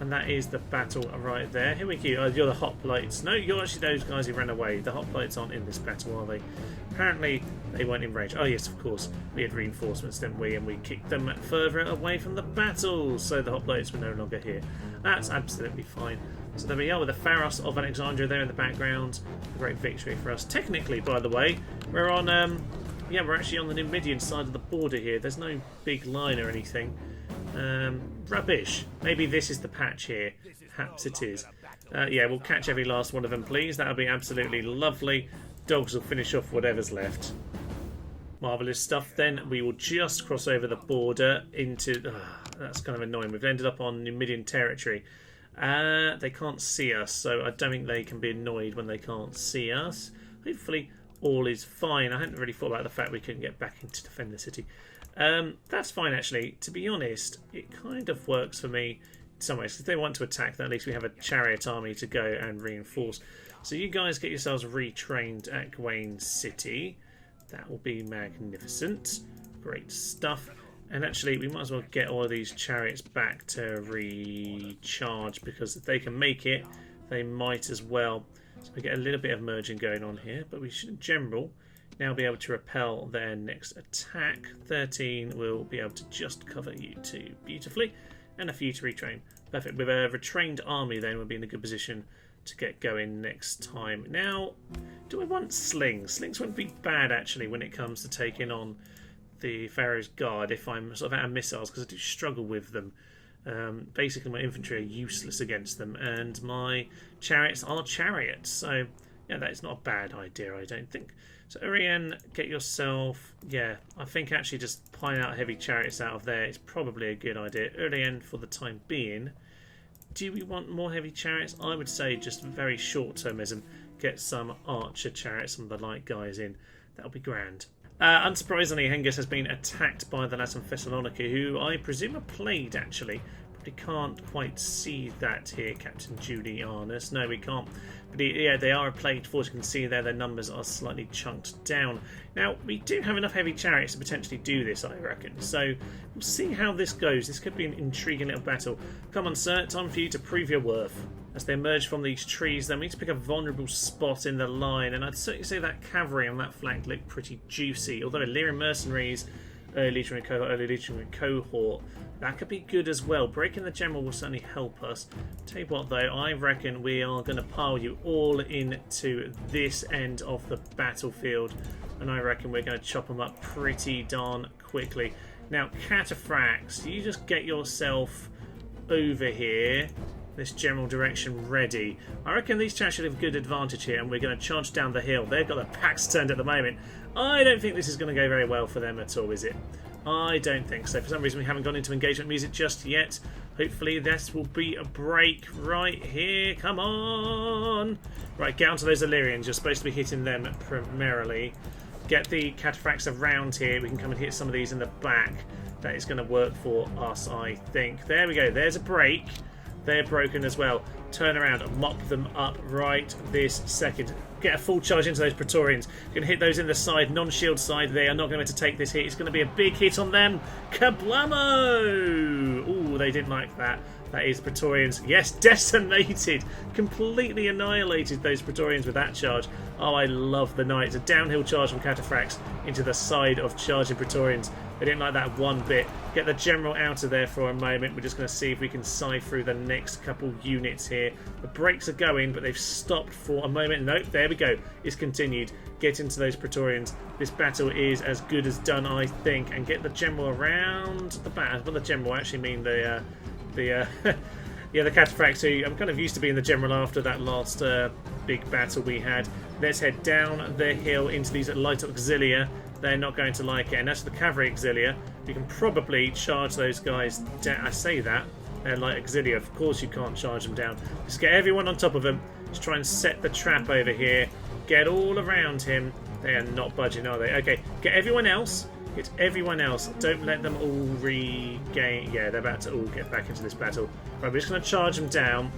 And that is the battle right there. Here we go. You're the hoplites. No, you're actually those guys who ran away. The hoplites aren't in this battle, are they? Apparently, they weren't in range. Oh, yes, of course. We had reinforcements, didn't we? And we kicked them further away from the battle. So the hoplites were no longer here. That's absolutely fine. So there we are with the Pharos of Alexandria there in the background. A great victory for us. Technically, by the way, we're on... yeah, we're actually on the Numidian side of the border here. There's no big line or anything. Rubbish. Maybe this is the patch here. Perhaps it is. Yeah, we'll catch every last one of them, please. That'll be absolutely lovely. Dogs will finish off whatever's left. Marvellous stuff. Then we will just cross over the border into... that's kind of annoying. We've ended up on Numidian territory. They can't see us, so I don't think they can be annoyed when they can't see us. Hopefully all is fine. I hadn't really thought about the fact we couldn't get back in to defend the city. That's fine, actually. To be honest, it kind of works for me in some ways. If they want to attack, then at least we have a chariot army to go and reinforce. So you guys get yourselves retrained at Gawain City. That will be magnificent. Great stuff. And actually, we might as well get all of these chariots back to recharge, because if they can make it, they might as well. So we get a little bit of merging going on here, but we should, in general, now be able to repel their next attack. 13 will be able to just cover you two beautifully, and a few to retrain. Perfect. With a retrained army, then we'll be in a good position to get going next time. Now, do I want slings? Slings wouldn't be bad, actually, when it comes to taking on the Pharaoh's Guard if I'm sort of out of missiles, because I do struggle with them. Basically, my infantry are useless against them, and my chariots are chariots. So, yeah, that is not a bad idea, I don't think. So, Urian, get yourself... Yeah, I think actually just piling out heavy chariots out of there is probably a good idea. Urian, for the time being. Do we want more heavy chariots? I would say just very short-termism. Get some archer chariots, some of the light guys in. That'll be grand. Unsurprisingly, Hengist has been attacked by the lads from Thessaloniki, who I presume are plagued, actually. Probably can't quite see that here, Captain Julianus. No, we can't. But yeah, they are a plagued force. You can see there their numbers are slightly chunked down. Now, we do have enough heavy chariots to potentially do this, I reckon. So, we'll see how this goes. This could be an intriguing little battle. Come on, sir. Time for you to prove your worth. As they emerge from these trees, then we need to pick a vulnerable spot in the line. And I'd certainly say that cavalry on that flank look pretty juicy. Although Illyrian mercenaries, early legionary cohort, that could be good as well. Breaking the general will certainly help us. Tell you what, though, I reckon we are going to pile you all into this end of the battlefield. And I reckon we're going to chop them up pretty darn quickly. Now, cataphracts, you just get yourself over here. This general direction ready. I reckon these chaps should have good advantage here, and we're going to charge down the hill. They've got their backs turned at the moment. I don't think this is going to go very well for them at all, is it? I don't think so. For some reason, we haven't gone into engagement music just yet. Hopefully, this will be a break right here. Come on! Right, get onto those Illyrians. You're supposed to be hitting them primarily. Get the cataphracts around here. We can come and hit some of these in the back. That is going to work for us, I think. There we go. There's a break. They're broken as well. Turn around and mop them up right this second. Get a full charge into those Praetorians. You can hit those in the side, non-shield side. They are not going to take this hit. It's going to be a big hit on them. Kablamo! Ooh, they didn't like that. That is Praetorians. Yes, decimated. Completely annihilated those Praetorians with that charge. Oh, I love the knights. A downhill charge from cataphracts into the side of charging Praetorians. They didn't like that one bit. Get the general out of there for a moment. We're just going to see if we can scythe through the next couple units here. The brakes are going, but they've stopped for a moment. Nope, there we go. It's continued. Get into those Praetorians. This battle is as good as done, I think. And get the general around the back. Well, the general actually mean the yeah, the cataphracts, who I'm kind of used to being the general after that last big battle we had. Let's head down the hill into these light auxilia. They're not going to like it. And as for the cavalry auxilia, you can probably charge those guys down. I say that. They're light auxilia. Of course you can't charge them down. Just get everyone on top of them. Just try and set the trap over here. Get all around him. They are not budging, are they? Okay, get everyone else. Get everyone else. Don't let them all regain... Yeah, they're about to all get back into this battle. Right, we're just going to charge them down.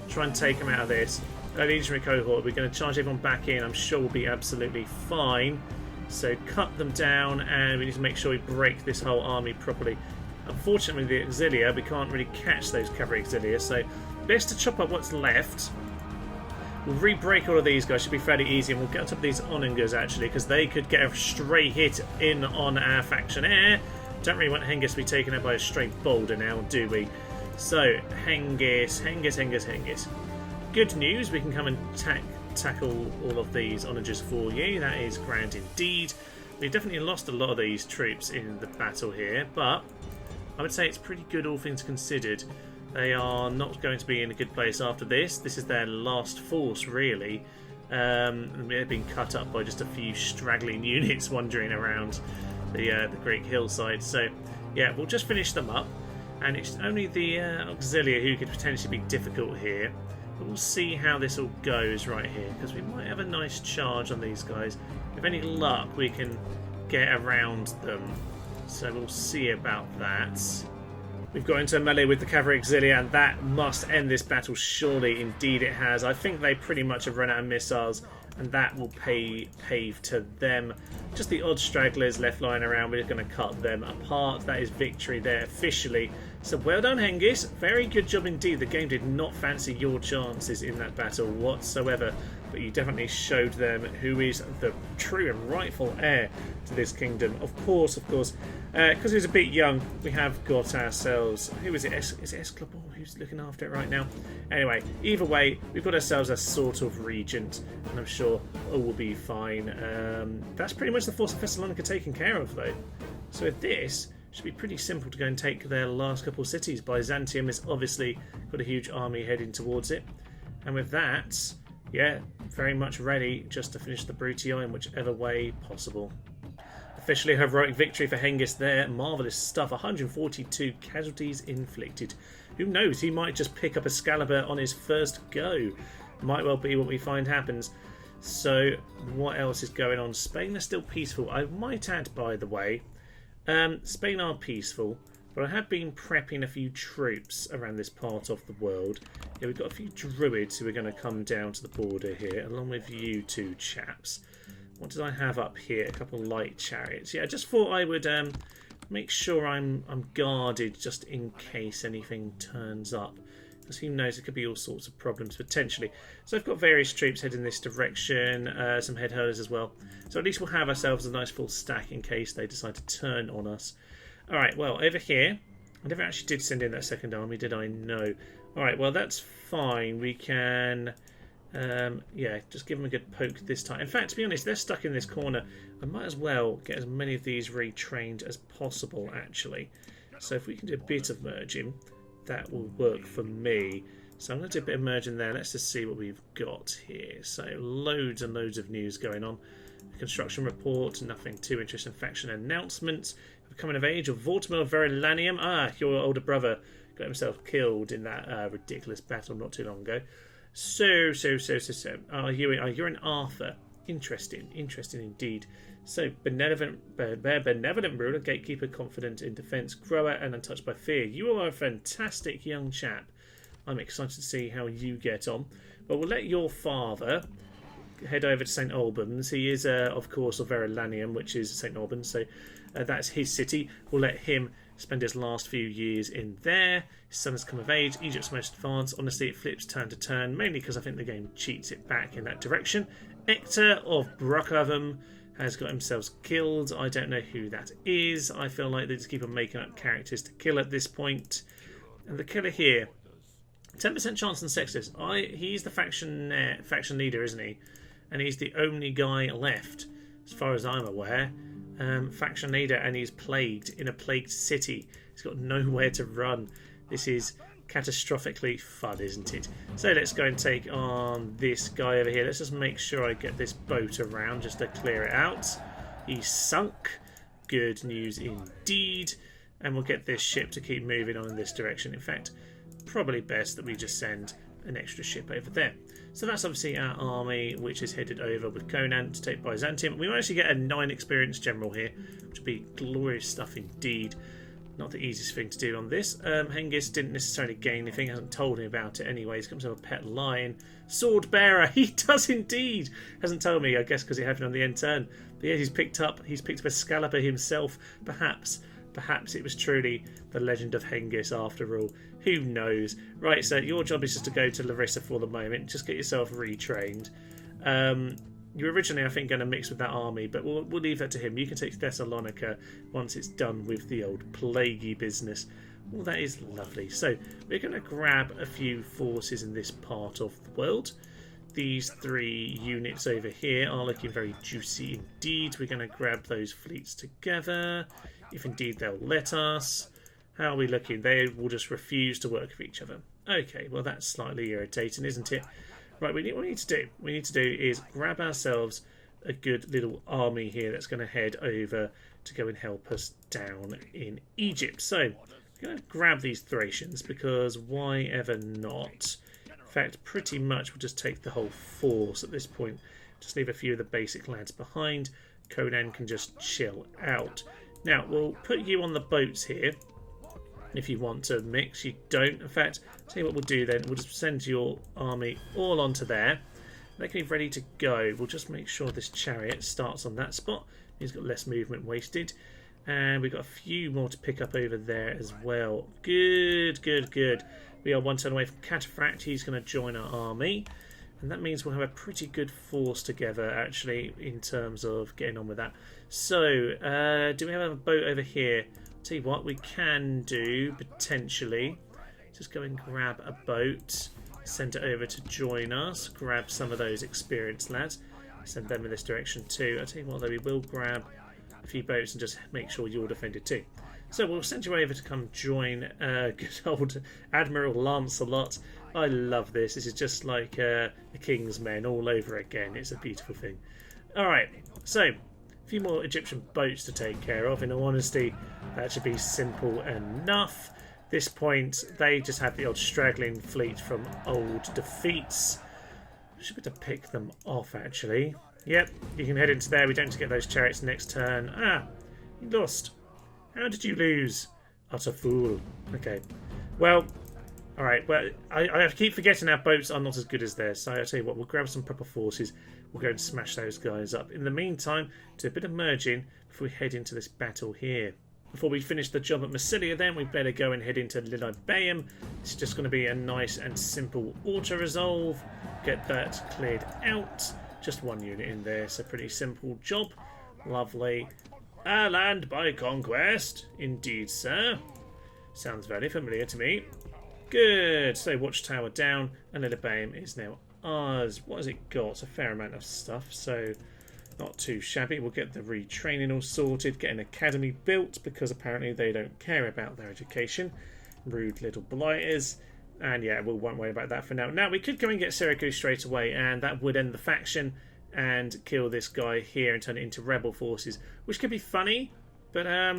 Try and take them out of this. Legionary cohort, we're going to charge everyone back in. I'm sure we'll be absolutely fine. So cut them down, and we need to make sure we break this whole army properly. Unfortunately, the auxilia, we can't really catch those cavalry auxilia, so best to chop up what's left. We'll re-break all of these guys, should be fairly easy, and we'll get on top of these Onungers actually, because they could get a stray hit in on our factionaire. Don't really want Hengist to be taken out by a stray boulder now, do we? So, Hengist. Good news, we can come and tackle all of these onagers for you. That is grand indeed. We definitely lost a lot of these troops in the battle here, but I would say it's pretty good all things considered. They are not going to be in a good place after this. This is their last force, really. They've been cut up by just a few straggling units wandering around the Greek hillside. So, yeah, we'll just finish them up. And it's only the auxiliary who could potentially be difficult here. But we'll see how this all goes right here, because we might have a nice charge on these guys. If any luck, we can get around them. So we'll see about that. We've got into a melee with the cavalry auxiliary, and that must end this battle, surely. Indeed it has. I think they pretty much have run out of missiles, and that will pave to them. Just the odd stragglers left lying around, we're going to cut them apart. That is victory there officially. So well done, Hengist. Very good job indeed. The game did not fancy your chances in that battle whatsoever, but you definitely showed them who is the true and rightful heir to this kingdom. Of course, because he was a bit young, we have got ourselves... Who is it? Is it Esclabor who's looking after it right now? Anyway, either way, we've got ourselves a sort of regent, and I'm sure all will be fine. That's pretty much the force of Thessalonica taken care of, though. So with this, it should be pretty simple to go and take their last couple of cities. Byzantium has obviously got a huge army heading towards it. And with that, yeah, very much ready just to finish the Brutii in whichever way possible. Officially a heroic victory for Hengist there. Marvellous stuff. 142 casualties inflicted. Who knows? He might just pick up Excalibur on his first go. Might well be what we find happens. So, what else is going on? Spain is still peaceful. I might add, by the way, Spain are peaceful, but I have been prepping a few troops around this part of the world. Yeah, we've got a few druids who are going to come down to the border here, along with you two chaps. What did I have up here? A couple of light chariots. Yeah, I just thought I would make sure I'm guarded just in case anything turns up. Because who knows, it could be all sorts of problems potentially. So I've got various troops heading this direction, some head hurlers as well. So at least we'll have ourselves a nice full stack in case they decide to turn on us. Alright, well, over here, I never actually did send in that second army, did I? No. Alright, well, that's fine. We can... yeah, just give them a good poke this time. In fact, to be honest, they're stuck in this corner. I might as well get as many of these retrained as possible, actually. So if we can do a bit of merging, that will work for me. So I'm going to do a bit of merging there. Let's just see what we've got here. So loads and loads of news going on. A construction report, nothing too interesting. Faction announcements. Coming of age of Vortimer Verilanium. Ah, your older brother got himself killed in that ridiculous battle not too long ago. So. You're an Arthur. Interesting indeed. So, benevolent ruler, gatekeeper, confident in defence, grower and untouched by fear. You are a fantastic young chap. I'm excited to see how you get on. But we'll let your father head over to St. Albans. He is, of course, of Verilanium, which is St. Albans, so that's his city. We'll let him spend his last few years in there. His son has come of age. Egypt's most advanced. Honestly, it flips turn to turn, mainly because I think the game cheats it back in that direction. Hector of Brockhaven has got himself killed. I don't know who that is. I feel like they just keep on making up characters to kill at this point. And the killer here, 10% chance on Sextus. He's the faction leader, isn't he? And he's the only guy left, as far as I'm aware. Faction leader, and he's plagued in a plagued city. He's got nowhere to run. This is catastrophically fun, isn't it? So let's go and take on this guy over here. Let's just make sure I get this boat around just to clear it out. He's sunk. Good news indeed. And we'll get this ship to keep moving on in this direction. In fact, probably best that we just send an extra ship over there. So that's obviously our army, which is headed over with Conan to take Byzantium. We might actually get a 9 experienced general here, which would be glorious stuff indeed. Not the easiest thing to do on this. Hengist didn't necessarily gain anything, hasn't told me about it anyway. He's got himself a pet lion. Sword bearer, he does indeed. Hasn't told me, I guess, because he had it on the end turn. But yeah, he's picked up Excalibur himself. Perhaps it was truly the legend of Hengist after all. Who knows? Right, so your job is just to go to Larissa for the moment. Just get yourself retrained. You were originally, I think, going to mix with that army, but we'll leave that to him. You can take Thessalonica once it's done with the old plaguey business. Well, that is lovely. So we're going to grab a few forces in this part of the world. These 3 units over here are looking very juicy indeed. We're going to grab those fleets together, if indeed they'll let us. How are we looking? They will just refuse to work with each other. Okay, well that's slightly irritating, isn't it? Right, what we need to do is grab ourselves a good little army here that's going to head over to go and help us down in Egypt. So I'm going to grab these Thracians because why ever not? In fact, pretty much we'll just take the whole force at this point. Just leave a few of the basic lads behind. Conan can just chill out. Now, we'll put you on the boats here. If you want to mix, you don't. In fact, I'll tell you what we'll do then. We'll just send your army all onto there. They can be ready to go. We'll just make sure this chariot starts on that spot. He's got less movement wasted. And we've got a few more to pick up over there as well. Good, good, good. We are one turn away from Cataphract. He's going to join our army. And that means we'll have a pretty good force together, actually, in terms of getting on with that. So, do we have a boat over here? I'll tell you what, we can do, potentially. Just go and grab a boat. Send it over to join us. Grab some of those experienced lads. Send them in this direction too. I'll tell you what, though, we will grab a few boats and just make sure you're defended too. So we'll send you over to come join good old Admiral Lancelot. I love this. This is just like the King's Men all over again. It's a beautiful thing. Alright, so a few more Egyptian boats to take care of. In all honesty, that should be simple enough. At this point, they just have the old straggling fleet from old defeats. Should be able to pick them off, actually. Yep, you can head into there. We don't need to get those chariots next turn. Ah, you lost. How did you lose? Utter fool. Okay. Well, alright. Well, I keep forgetting our boats are not as good as theirs. So I'll tell you what, we'll grab some proper forces. We'll go and smash those guys up. In the meantime, do a bit of merging before we head into this battle here. Before we finish the job at Massilia then, we better go and head into Lilybaeum. It's just going to be a nice and simple auto-resolve. Get that cleared out. Just one unit in there, so pretty simple job. Lovely. A land by conquest. Indeed, sir. Sounds very familiar to me. Good. So Watchtower down, and Lilybaeum is now ours. What has it got? A fair amount of stuff, so not too shabby. We'll get the retraining all sorted, get an academy built, because apparently they don't care about their education. Rude little blighters. And yeah, we won't worry about that for now. Now, we could go and get Syracuse straight away, and that would end the faction and kill this guy here and turn it into rebel forces, which could be funny, but I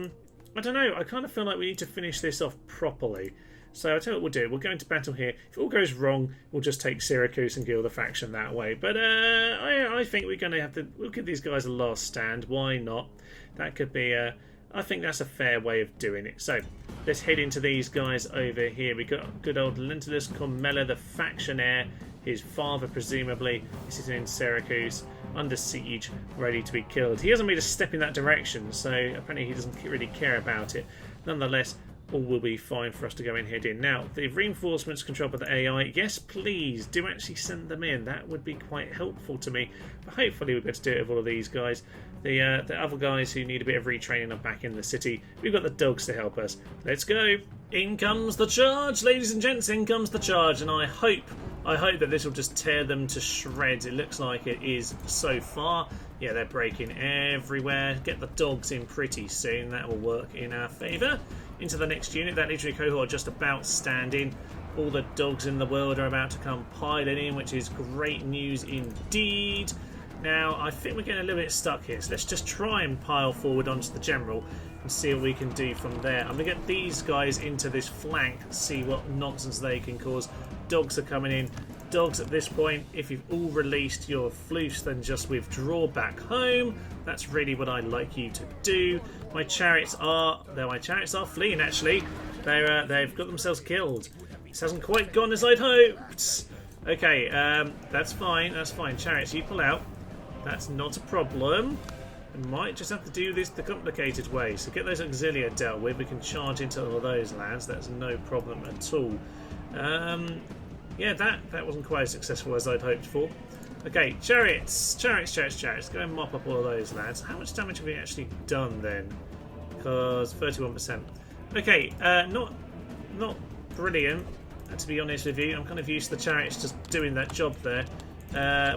don't know. I kind of feel like we need to finish this off properly. So I'll tell you what we'll do. We'll go into battle here. If it all goes wrong, we'll just take Syracuse and kill the faction that way. But I think we're going to have to... We'll give these guys a last stand. Why not? That could be... I think that's a fair way of doing it. So let's head into these guys over here. We got good old Lentulus Cormella, the faction heir. His father, presumably, is sitting in Syracuse, under siege, ready to be killed. He hasn't made a step in that direction, so apparently he doesn't really care about it. Nonetheless, all will be fine for us to go and head in. Now, the reinforcements controlled by the AI, yes please, do actually send them in. That would be quite helpful to me. But hopefully we'll be able to do it with all of these guys. The other guys who need a bit of retraining are back in the city. We've got the dogs to help us. Let's go. In comes the charge, ladies and gents, in comes the charge. And I hope that this will just tear them to shreds. It looks like it is so far. Yeah, they're breaking everywhere. Get the dogs in pretty soon. That will work in our favour. Into the next unit. That literary cohort are just about standing. All the dogs in the world are about to come piling in, which is great news indeed. Now, I think we're getting a little bit stuck here, so let's just try and pile forward onto the general and see what we can do from there. I'm going to get these guys into this flank, see what nonsense they can cause. Dogs are coming in. Dogs at this point, if you've all released your floofs, then just withdraw back home. That's really what I'd like you to do. My chariots are fleeing, actually. They've got themselves killed. This hasn't quite gone as I'd hoped. Okay, that's fine, Chariots, you pull out. That's not a problem. We might just have to do this the complicated way. So get those auxilia dealt with. We can charge into all of those lands. That's no problem at all. Yeah, that wasn't quite as successful as I'd hoped for. Okay, chariots. Go and mop up all of those lads. How much damage have we actually done then? Because 31%. Okay, not brilliant, to be honest with you. I'm kind of used to the chariots just doing that job there.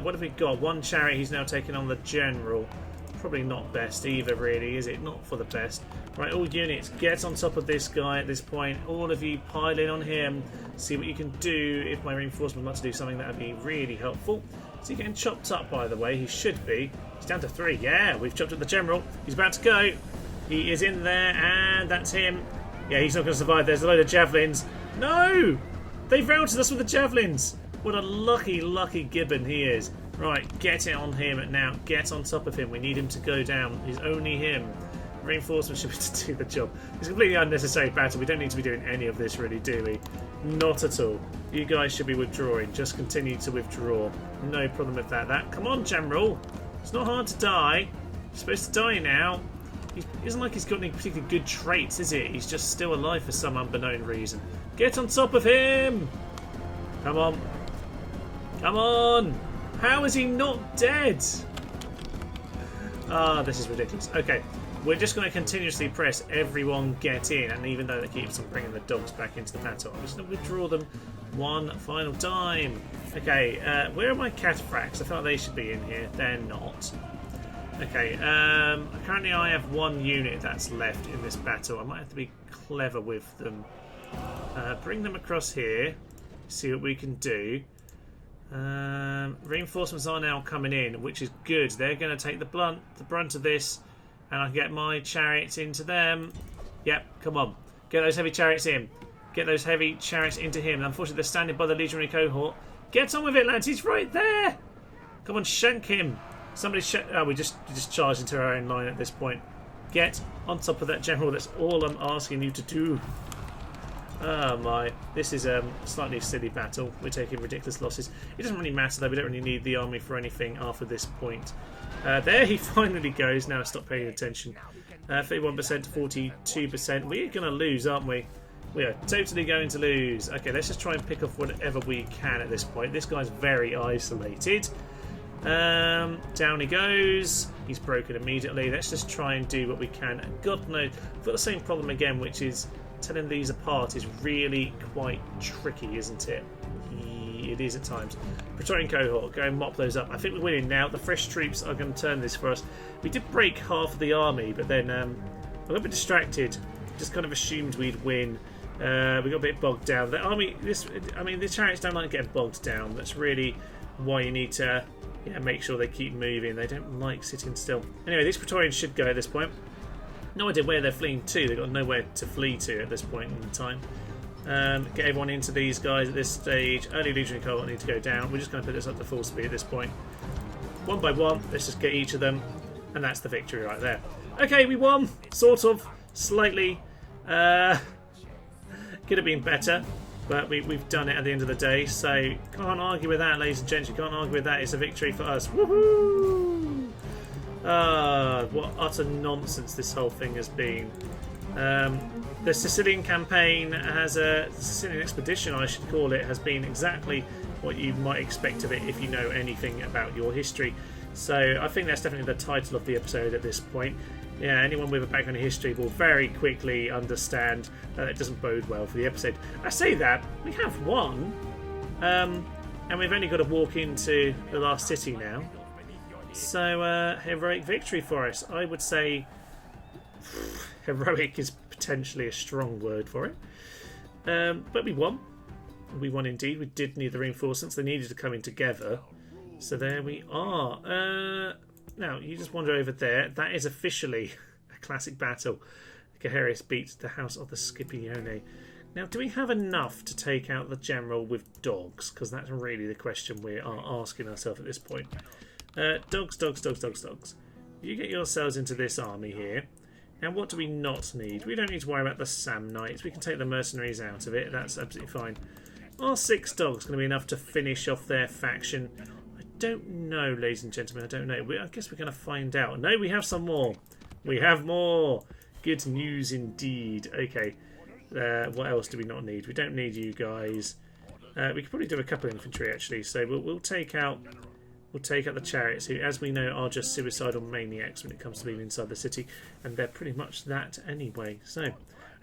What have we got? One chariot, he's now taking on the general. Probably not best either, really, is it? Not for the best. Right, all units, get on top of this guy at this point. All of you pile in on him. See what you can do. If my reinforcement wants to do something, that would be really helpful. Is he getting chopped up, by the way? He should be. He's down to 3. Yeah, we've chopped up the general. He's about to go. He is in there, and that's him. Yeah, he's not going to survive. There's a load of javelins. No! They routed us with the javelins. What a lucky, lucky gibbon he is. Right, get it on him now. Get on top of him. We need him to go down. He's only him. Reinforcements should be to do the job. It's a completely unnecessary battle. We don't need to be doing any of this, really, do we? Not at all. You guys should be withdrawing. Just continue to withdraw. No problem with that. Come on, General. It's not hard to die. You're supposed to die now. He isn't like he's got any particularly good traits, is it? He's just still alive for some unbeknown reason. Get on top of him! Come on. Come on! How is he not dead? Ah, this is ridiculous. Okay, we're just going to continuously press everyone get in, and even though that keeps on bringing the dogs back into the battle, I'm just going to withdraw them one final time. Okay, where are my cataphracts? I thought they should be in here. They're not. Okay, currently I have one unit that's left in this battle. I might have to be clever with them. Bring them across here, see what we can do. Reinforcements are now coming in, which is good. They're going to take the brunt of this, and I can get my chariots into them. Yep, come on. Get those heavy chariots in. Get those heavy chariots into him. Unfortunately, they're standing by the legionary cohort. Get on with it, lads. He's right there. Come on, shank him. Somebody we just charged into our own line at this point. Get on top of that general. That's all I'm asking you to do. Oh my, this is a slightly silly battle. We're taking ridiculous losses. It doesn't really matter though, we don't really need the army for anything after this point. There he finally goes. Now stop paying attention. 31% to 42%. We're going to lose, aren't we? We are totally going to lose. Okay, let's just try and pick off whatever we can at this point. This guy's very isolated. Down he goes. He's broken immediately. Let's just try and do what we can. And God knows, we've got the same problem again, which is telling these apart is really quite tricky, isn't it? It is at times. Praetorian cohort, go and mop those up. I think we're winning now. The fresh troops are going to turn this for us. We did break half of the army, but then I got a bit distracted. Just kind of assumed we'd win. We got a bit bogged down. The army, the chariots don't like getting bogged down. That's really why you need to make sure they keep moving. They don't like sitting still. Anyway, these Praetorians should go at this point. No idea where they're fleeing to. They've got nowhere to flee to at this point in time. Get everyone into these guys at this stage. Early legionary cohort need to go down. We're just going to put this up to full speed at this point. One by one, let's just get each of them. And that's the victory right there. Okay, we won. Sort of. Slightly. Could have been better. But we've done it at the end of the day. So, can't argue with that, ladies and gents. You can't argue with that. It's a victory for us. Woohoo! What utter nonsense this whole thing has been. The Sicilian campaign Sicilian expedition, I should call it, has been exactly what you might expect of it if you know anything about your history. So I think that's definitely the title of the episode at this point. Yeah, anyone with a background in history will very quickly understand that it doesn't bode well for the episode. I say that, we have won, and we've only got to walk into the last city now. So, heroic victory for us. I would say heroic is potentially a strong word for it. But we won. We won indeed. We did need the reinforcements. They needed to come in together. So there we are. Now, you just wander over there. That is officially a classic battle. Gaheris beats the House of the Scipione. Now, do we have enough to take out the general with dogs? Because that's really the question we are asking ourselves at this point. Dogs. You get yourselves into this army here. Now, what do we not need? We don't need to worry about the Samnites. We can take the mercenaries out of it. That's absolutely fine. Are 6 dogs going to be enough to finish off their faction? I don't know, ladies and gentlemen. I don't know. I guess we're going to find out. No, we have some more. We have more. Good news indeed. Okay. What else do we not need? We don't need you guys. We could probably do a couple of infantry, actually. So we'll take out... We'll take out the chariots, who, as we know, are just suicidal maniacs when it comes to being inside the city, and they're pretty much that anyway. So,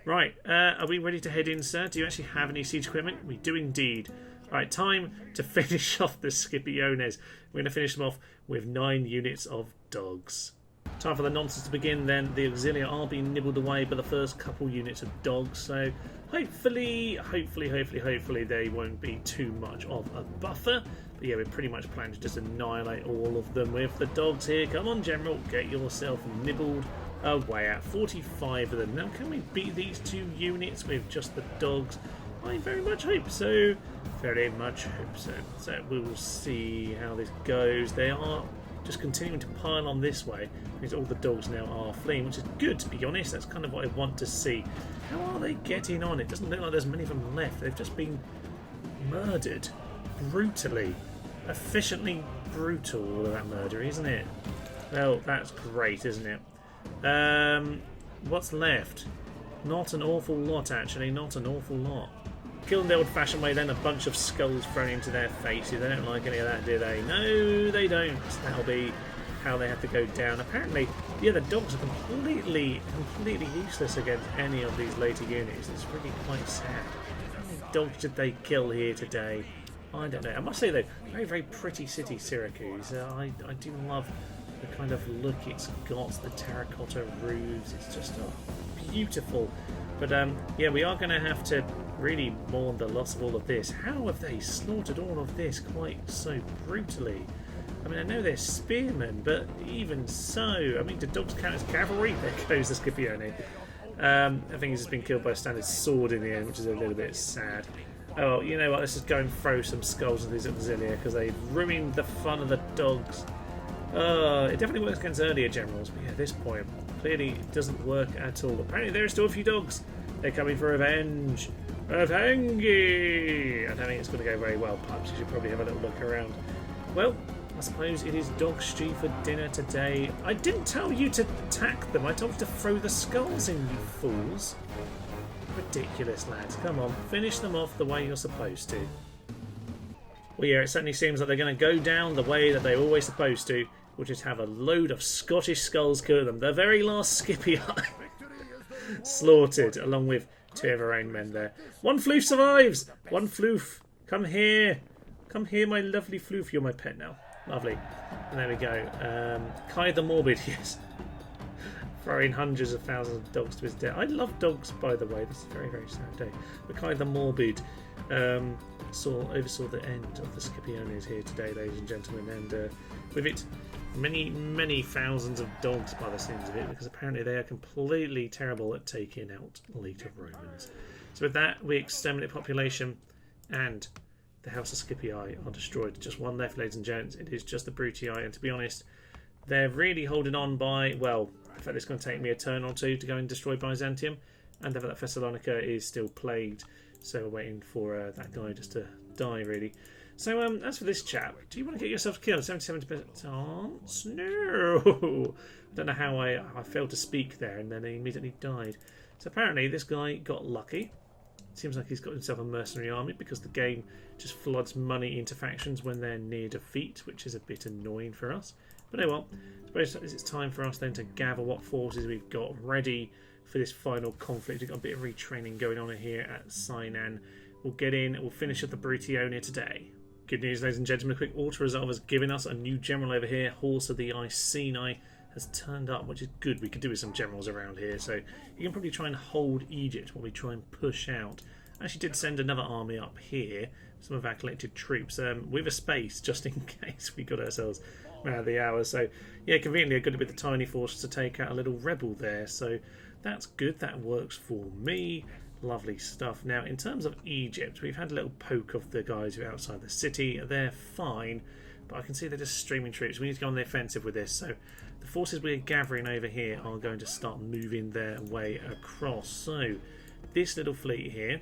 right, are we ready to head in, sir? Do you actually have any siege equipment? We do indeed. All right, time to finish off the Scipiones. We're going to finish them off with 9 units of dogs. Time for the nonsense to begin then. The auxilia are being nibbled away by the first couple units of dogs, so hopefully they won't be too much of a buffer. But yeah, we're pretty much planning to just annihilate all of them with the dogs here. Come on, General, get yourself nibbled away at. 45 of them. Now, can we beat these 2 units with just the dogs? I very much hope so. Very much hope so. So we will see how this goes. They are just continuing to pile on this way because all the dogs now are fleeing, which is good, to be honest. That's kind of what I want to see. How are they getting on? It doesn't look like there's many of them left. They've just been murdered brutally. Efficiently brutal, all of that murder, isn't it? Well, that's great, isn't it? What's left? Not an awful lot, actually. Not an awful lot. Killed the old-fashioned way, then a bunch of skulls thrown into their faces. They don't like any of that, do they? No, they don't. That'll be how they have to go down. Apparently, yeah, the dogs are completely useless against any of these later units. It's really quite sad. How many dogs did they kill here today? I don't know. I must say, though, very, very pretty city, Syracuse. I do love the kind of look it's got, the terracotta roofs. It's just beautiful. But yeah, we are going to have to really mourn the loss of all of this. How have they slaughtered all of this quite so brutally? I mean, I know they're spearmen, but even so, I mean, do dogs count as cavalry? There goes the Scipione. I think he's just been killed by a standard sword in the end, which is a little bit sad. Oh, you know what? Let's just go and throw some skulls at these auxilia because they've ruined the fun of the dogs. It definitely works against earlier generals, but yeah, at this point, clearly it doesn't work at all. Apparently there are still a few dogs. They're coming for revenge. Revenge! I don't think it's going to go very well, pups. You should probably have a little look around. Well, I suppose it is dog stew for dinner today. I didn't tell you to attack them. I told you to throw the skulls in, you fools. Ridiculous, lads. Come on, finish them off the way you're supposed to. Well, yeah, it certainly seems like they're going to go down the way that they're always supposed to, which is have a load of Scottish skulls kill them. The very last Scipii slaughtered, along with 2 of our own men there. One floof survives! One floof. Come here. Come here, my lovely floof. You're my pet now. Lovely. And there we go. Kai the Morbid, yes. Throwing hundreds of thousands of dogs to his death. I love dogs, by the way. This is a very, very sad day. But Kai the Morbid oversaw the end of the Scipiones here today, ladies and gentlemen, and with it, many thousands of dogs by the seams of it, because apparently they are completely terrible at taking out later Romans. So with that, we exterminate population, and the House of Scipii are destroyed. Just one left, ladies and gents. It is just the Brutii, and to be honest, they're really holding on by, well, in fact, it's going to take me a turn or two to go and destroy Byzantium, and the fact that Thessalonica is still plagued, so we're waiting for that guy just to die, really. So, as for this chap, do you want to get yourself killed? 77% chance? No! I don't know how I failed to speak there, and then he immediately died. So apparently this guy got lucky. Seems like he's got himself a mercenary army, because the game just floods money into factions when they're near defeat, which is a bit annoying for us. But oh well, I suppose it's time for us then to gather what forces we've got ready for this final conflict. We've got a bit of retraining going on here at Sinan. We'll get in, we'll finish up the Brutii today. Good news, ladies and gentlemen, a quick auto-resolve has given us a new general over here. Horse of the Iceni has turned up, which is good. We could do with some generals around here, so you can probably try and hold Egypt while we try and push out. I actually did send another army up here, some of our collected troops, with a space, just in case we got ourselves out of the hour. So, yeah, conveniently I got a bit of the tiny force to take out a little rebel there, so that's good. That works for me. Lovely stuff. Now, in terms of Egypt, we've had a little poke of the guys who are outside the city. They're fine, but I can see they're just streaming troops. We need to go on the offensive with this. So the forces we're gathering over here are going to start moving their way across. So this little fleet here,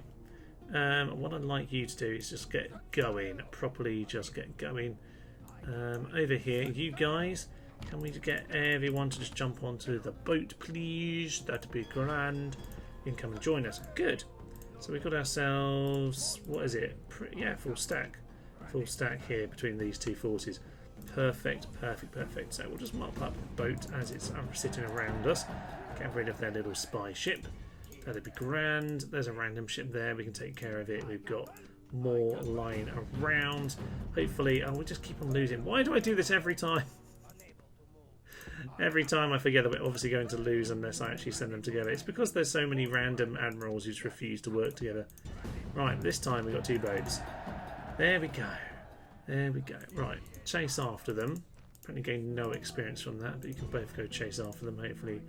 what I'd like you to do is just get going. Properly just get going. Over here, you guys, can we get everyone to just jump onto the boat, please? That'd be grand. You can come and join us. Good. So we've got ourselves, what is it? Yeah, full stack. Full stack here between these two forces. Perfect, perfect, perfect. So we'll just mop up the boat as it's sitting around us. Get rid of their little spy ship. That'd be grand. There's a random ship there. We can take care of it. We've got more lying around. Hopefully, we just keep on losing. Why do I do this every time? Every time I forget that we're obviously going to lose unless I actually send them together. It's because there's so many random admirals who just refuse to work together. Right, this time we've got 2 boats. There we go. There we go. Right, chase after them. Apparently gained no experience from that, but you can both go chase after them. Hopefully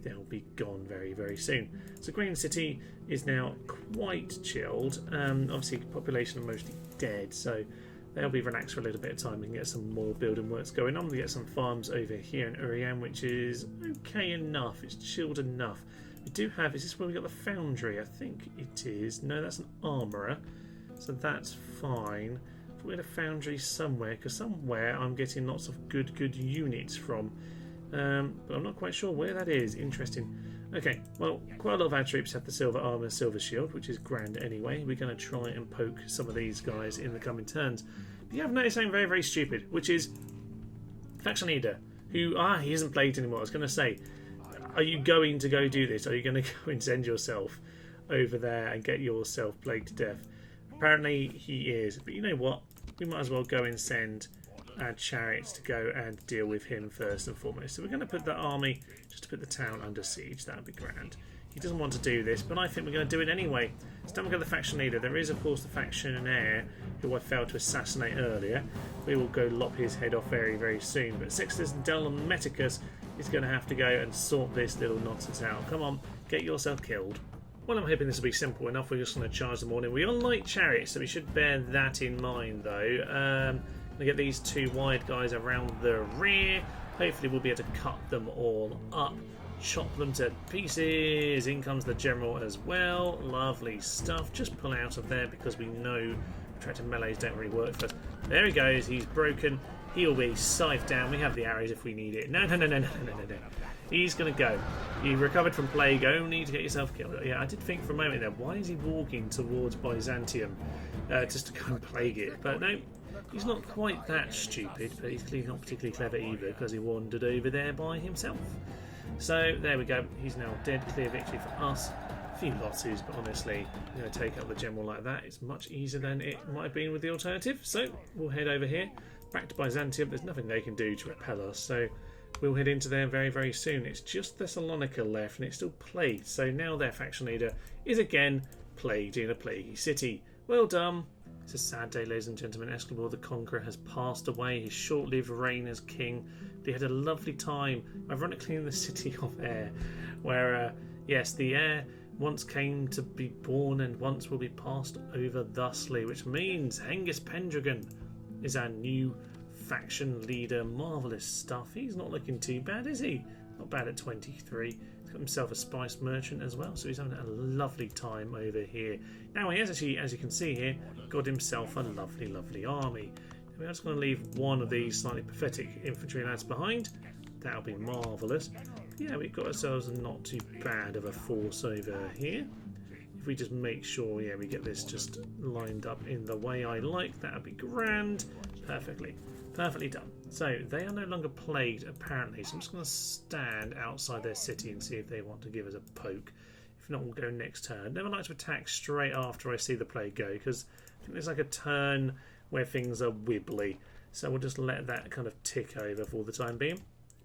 they'll be gone very, very soon. So Green City is now quite chilled. Obviously, population are mostly dead, so they'll be relaxed for a little bit of time. We can get some more building works going on. We get some farms over here in Urian, which is okay enough. It's chilled enough. We do have, is this where we got the foundry? I think it is. No, that's an armourer, so that's fine. We had a foundry somewhere, because somewhere I'm getting lots of good units from. But I'm not quite sure where that is. Interesting. Okay, well, quite a lot of our troops have the silver armour, silver shield, which is grand anyway. We're going to try and poke some of these guys in the coming turns. But you have noticed something very, very stupid, which is faction leader, who, he isn't plagued anymore. I was going to say, are you going to go do this? Are you going to go and send yourself over there and get yourself plagued to death? Apparently he is, but you know what? We might as well go and send our chariots to go and deal with him first and foremost. So we're going to put the army just to put the town under siege. That would be grand. He doesn't want to do this, but I think we're going to do it anyway. So then we've got the faction leader. There is, of course, the faction heir who I failed to assassinate earlier. We will go lop his head off very, very soon. But Sextus Dolometicus is going to have to go and sort this little nonsense out. Come on, get yourself killed. Well, I'm hoping this will be simple enough. We're just going to charge them all in. We are light chariots, so we should bear that in mind, though. Going to get these two wide guys around the rear. Hopefully we'll be able to cut them all up, chop them to pieces. In comes the general as well. Lovely stuff. Just pull out of there because we know attractive melees don't really work for us. There he goes. He's broken. He'll be scythed down. We have the arrows if we need it. No. He's going to go. You recovered from plague only to get yourself killed. Yeah, I did think for a moment there, why is he walking towards Byzantium just to go and plague it? But no, he's not quite that stupid, but he's clearly not particularly clever either because he wandered over there by himself. So there we go. He's now dead. Clear victory for us. A few losses, but honestly, take out the general like that, it's much easier than it might have been with the alternative. So we'll head over here. Back to Byzantium. There's nothing they can do to repel us, so we'll head into there very, very soon. It's just Thessalonica left, and it's still plagued. So now their faction leader is again plagued in a plaguey city. Well done. It's a sad day, ladies and gentlemen. Escobar the Conqueror has passed away. His short-lived reign as king. They had a lovely time, ironically, in the city of Air, where, yes, the heir once came to be born and once will be passed over thusly, which means Hengist Pendragon is our new faction leader. Marvellous stuff. He's not looking too bad, is he? Not bad at 23. He's got himself a spice merchant as well, so he's having a lovely time over here. Now he has actually, as you can see here, got himself a lovely army. We're just going to leave one of these slightly pathetic infantry lads behind. That'll be marvellous. Yeah, we've got ourselves not too bad of a force over here. If we just make sure, yeah, we get this just lined up in the way I like, that would be grand. Perfectly done. So they are no longer plagued apparently, so I'm just going to stand outside their city and see if they want to give us a poke. If not, we'll go next turn. Never like to attack straight after I see the plague go, because I think there's like a turn where things are wibbly, so we'll just let that kind of tick over for the time being.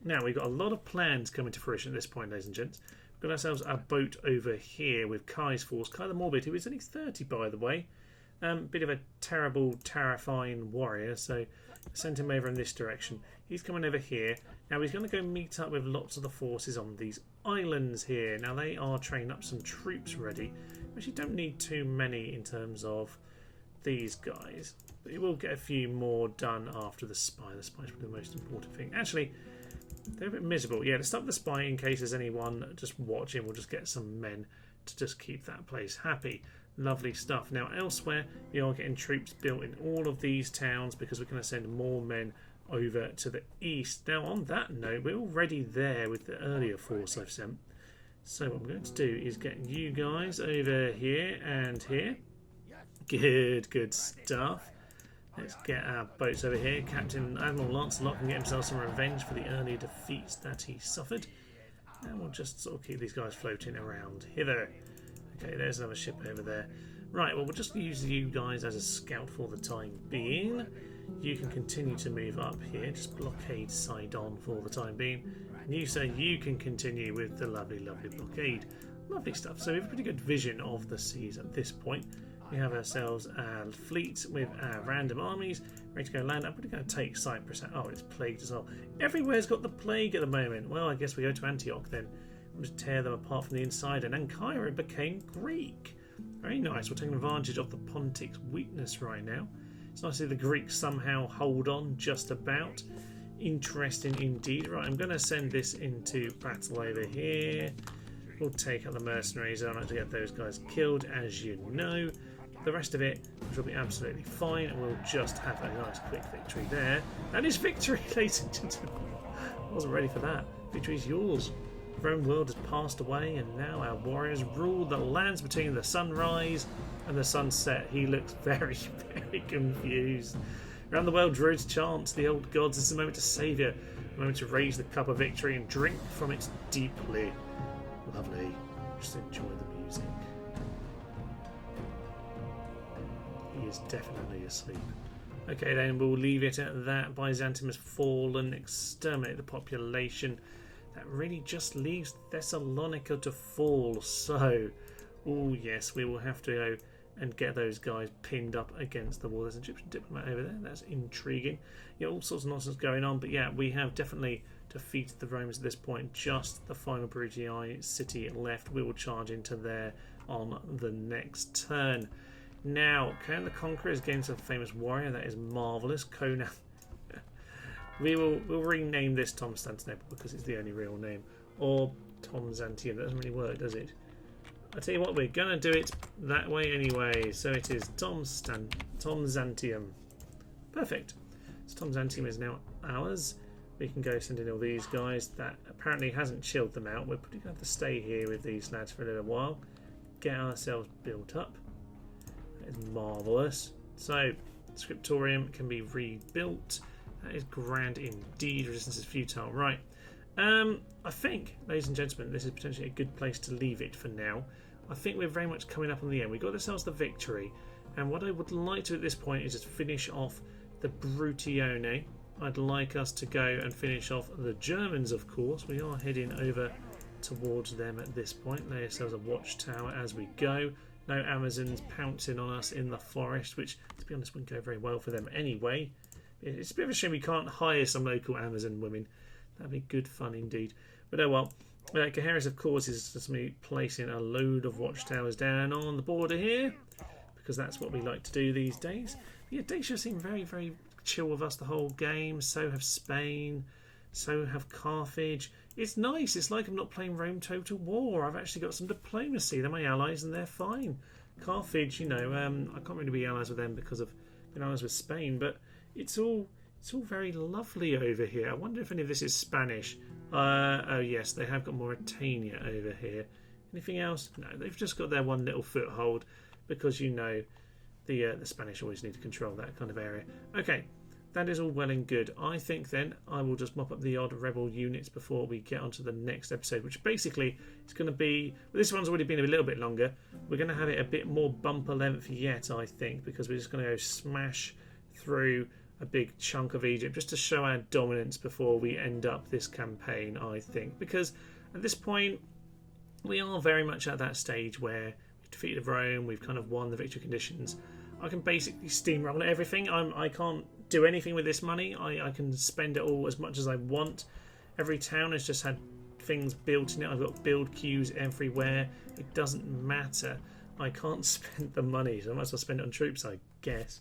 Now we've got a lot of plans coming to fruition at this point, ladies and gents. We've got ourselves a boat over here with Kai's force, Kai the Morbid, who is only 30 by the way. Bit of a terrible, terrifying warrior, so send him over in this direction. He's coming over here. Now he's going to go meet up with lots of the forces on these islands here. Now they are training up some troops ready. We actually don't need too many in terms of these guys, but he will get a few more done after the spy. The spy is probably the most important thing. Actually, they're a bit miserable. Yeah, let's stop the spy in case there's anyone just watching. We'll just get some men to just keep that place happy. Lovely stuff. Now elsewhere, we are getting troops built in all of these towns because we're going to send more men over to the east. Now on that note, we're already there with the earlier force I've sent. So what I'm going to do is get you guys over here and here. Good stuff. Let's get our boats over here. Captain Admiral Lancelot can get himself some revenge for the earlier defeats that he suffered. And we'll just sort of keep these guys floating around hither. Okay, there's another ship over there. Right, well, we'll just use you guys as a scout for the time being. You can continue to move up here. Just blockade Sidon for the time being. And you, sir, you can continue with the lovely blockade. Lovely stuff. So we have a pretty good vision of the seas at this point. We have ourselves a fleet with our random armies ready to go land. I'm probably going to take Cyprus. Oh, it's plagued as well. Everywhere's got the plague at the moment. Well, I guess we go to Antioch then. tear them apart from the inside, and Ankara became Greek. Very nice. We're taking advantage of the Pontic's weakness right now. It's nice to see the Greeks somehow hold on just about. Interesting indeed. Right, I'm going to send this into battle over here. We'll take out the mercenaries. I like to get those guys killed, as you know. The rest of it will be absolutely fine, and we'll just have a nice quick victory there. That is victory, ladies and gentlemen. I wasn't ready for that. Victory is yours. The Roman world has passed away, and now our warriors rule the lands between the sunrise and the sunset. He looks very, very confused. Around the world, druids chant the old gods. This is a moment to savour, a moment to raise the cup of victory and drink from it deeply. Lovely. Just enjoy the music. He is definitely asleep. Okay, then we'll leave it at that. Byzantium has fallen. Exterminate the population. That really just leaves Thessalonica to fall. So, oh yes, we will have to go and get those guys pinned up against the wall. There's an Egyptian diplomat over there. That's intriguing. Yeah, all sorts of nonsense going on. But yeah, we have definitely defeated the Romans at this point. Just the final Brutii city left. We will charge into there on the next turn. Now, Conan the Conqueror is getting some famous warrior. That is marvellous. Conan. we'll rename this Tom Stantonable because it's the only real name. Or Tom Zantium. That doesn't really work, does it? I tell you what, we're going to do it that way anyway. So it is Tom Zantium. Perfect. So Tom Zantium is now ours. We can go send in all these guys. That apparently hasn't chilled them out. We're probably going to have to stay here with these lads for a little while. Get ourselves built up. That is marvellous. So, Scriptorium can be rebuilt. That is grand indeed. Resistance is futile. Right. I think, ladies and gentlemen, this is potentially a good place to leave it for now. I think we're very much coming up on the end. We got ourselves the victory. And what I would like to at this point is just finish off the Brutione. I'd like us to go and finish off the Germans, of course. We are heading over towards them at this point. Lay ourselves a watchtower as we go. No Amazons pouncing on us in the forest, which, to be honest, wouldn't go very well for them anyway. It's a bit of a shame we can't hire some local Amazon women. That'd be good fun indeed. But oh well. Gaheris, of course, is just me placing a load of watchtowers down on the border here, because that's what we like to do these days. But yeah, Dacia seem very, very chill with us the whole game. So have Spain. So have Carthage. It's nice. It's like I'm not playing Rome Total War. I've actually got some diplomacy. They're my allies and they're fine. Carthage, you know, I can't really be allies with them because I've been allies with Spain, but it's all very lovely over here. I wonder if any of this is Spanish. Oh yes, they have got Mauritania over here. Anything else? No, they've just got their one little foothold because, you know, the Spanish always need to control that kind of area. Okay, that is all well and good. I think then I will just mop up the odd rebel units before we get onto the next episode, which basically is going to be... Well, this one's already been a little bit longer. We're going to have it a bit more bumper length yet, I think, because we're just going to go smash through a big chunk of Egypt just to show our dominance before we end up this campaign, I think. Because at this point, we are very much at that stage where we've defeated Rome, we've kind of won the victory conditions. I can basically steamroll everything. I can't do anything with this money. I can spend it all as much as I want. Every town has just had things built in it. I've got build queues everywhere. It doesn't matter. I can't spend the money, so I might as well spend it on troops, I guess.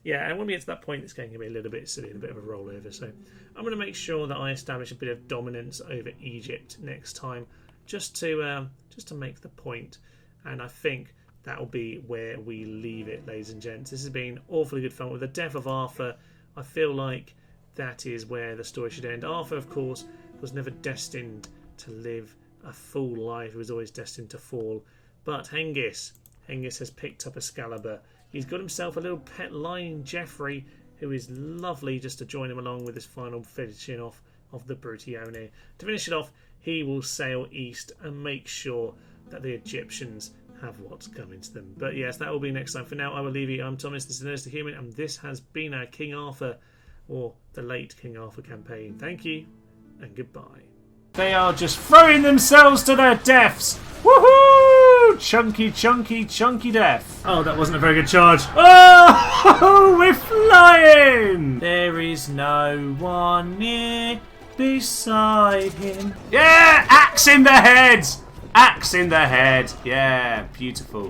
Yeah, and when we get to that point, it's going to be a little bit silly and a bit of a rollover. So I'm going to make sure that I establish a bit of dominance over Egypt next time, just to make the point. And I think that will be where we leave it, ladies and gents. This has been awfully good fun. With the death of Arthur, I feel like that is where the story should end. Arthur, of course, was never destined to live a full life. He was always destined to fall. But Hengist has picked up Excalibur. He's got himself a little pet lion, Geoffrey, who is lovely just to join him along with his final finishing off of the Brutione. To finish it off, he will sail east and make sure that the Egyptians have what's coming to them. But yes, that will be next time. For now, I will leave you. I'm Thomas, this is Nurse the Human, and this has been our King Arthur, or the late King Arthur campaign. Thank you, and goodbye. They are just throwing themselves to their deaths! Woohoo! Chunky, chunky, chunky death. Oh, that wasn't a very good charge. Oh, we're flying! There is no one near. beside him. Yeah, axe in the head! Axe in the head. Yeah, beautiful.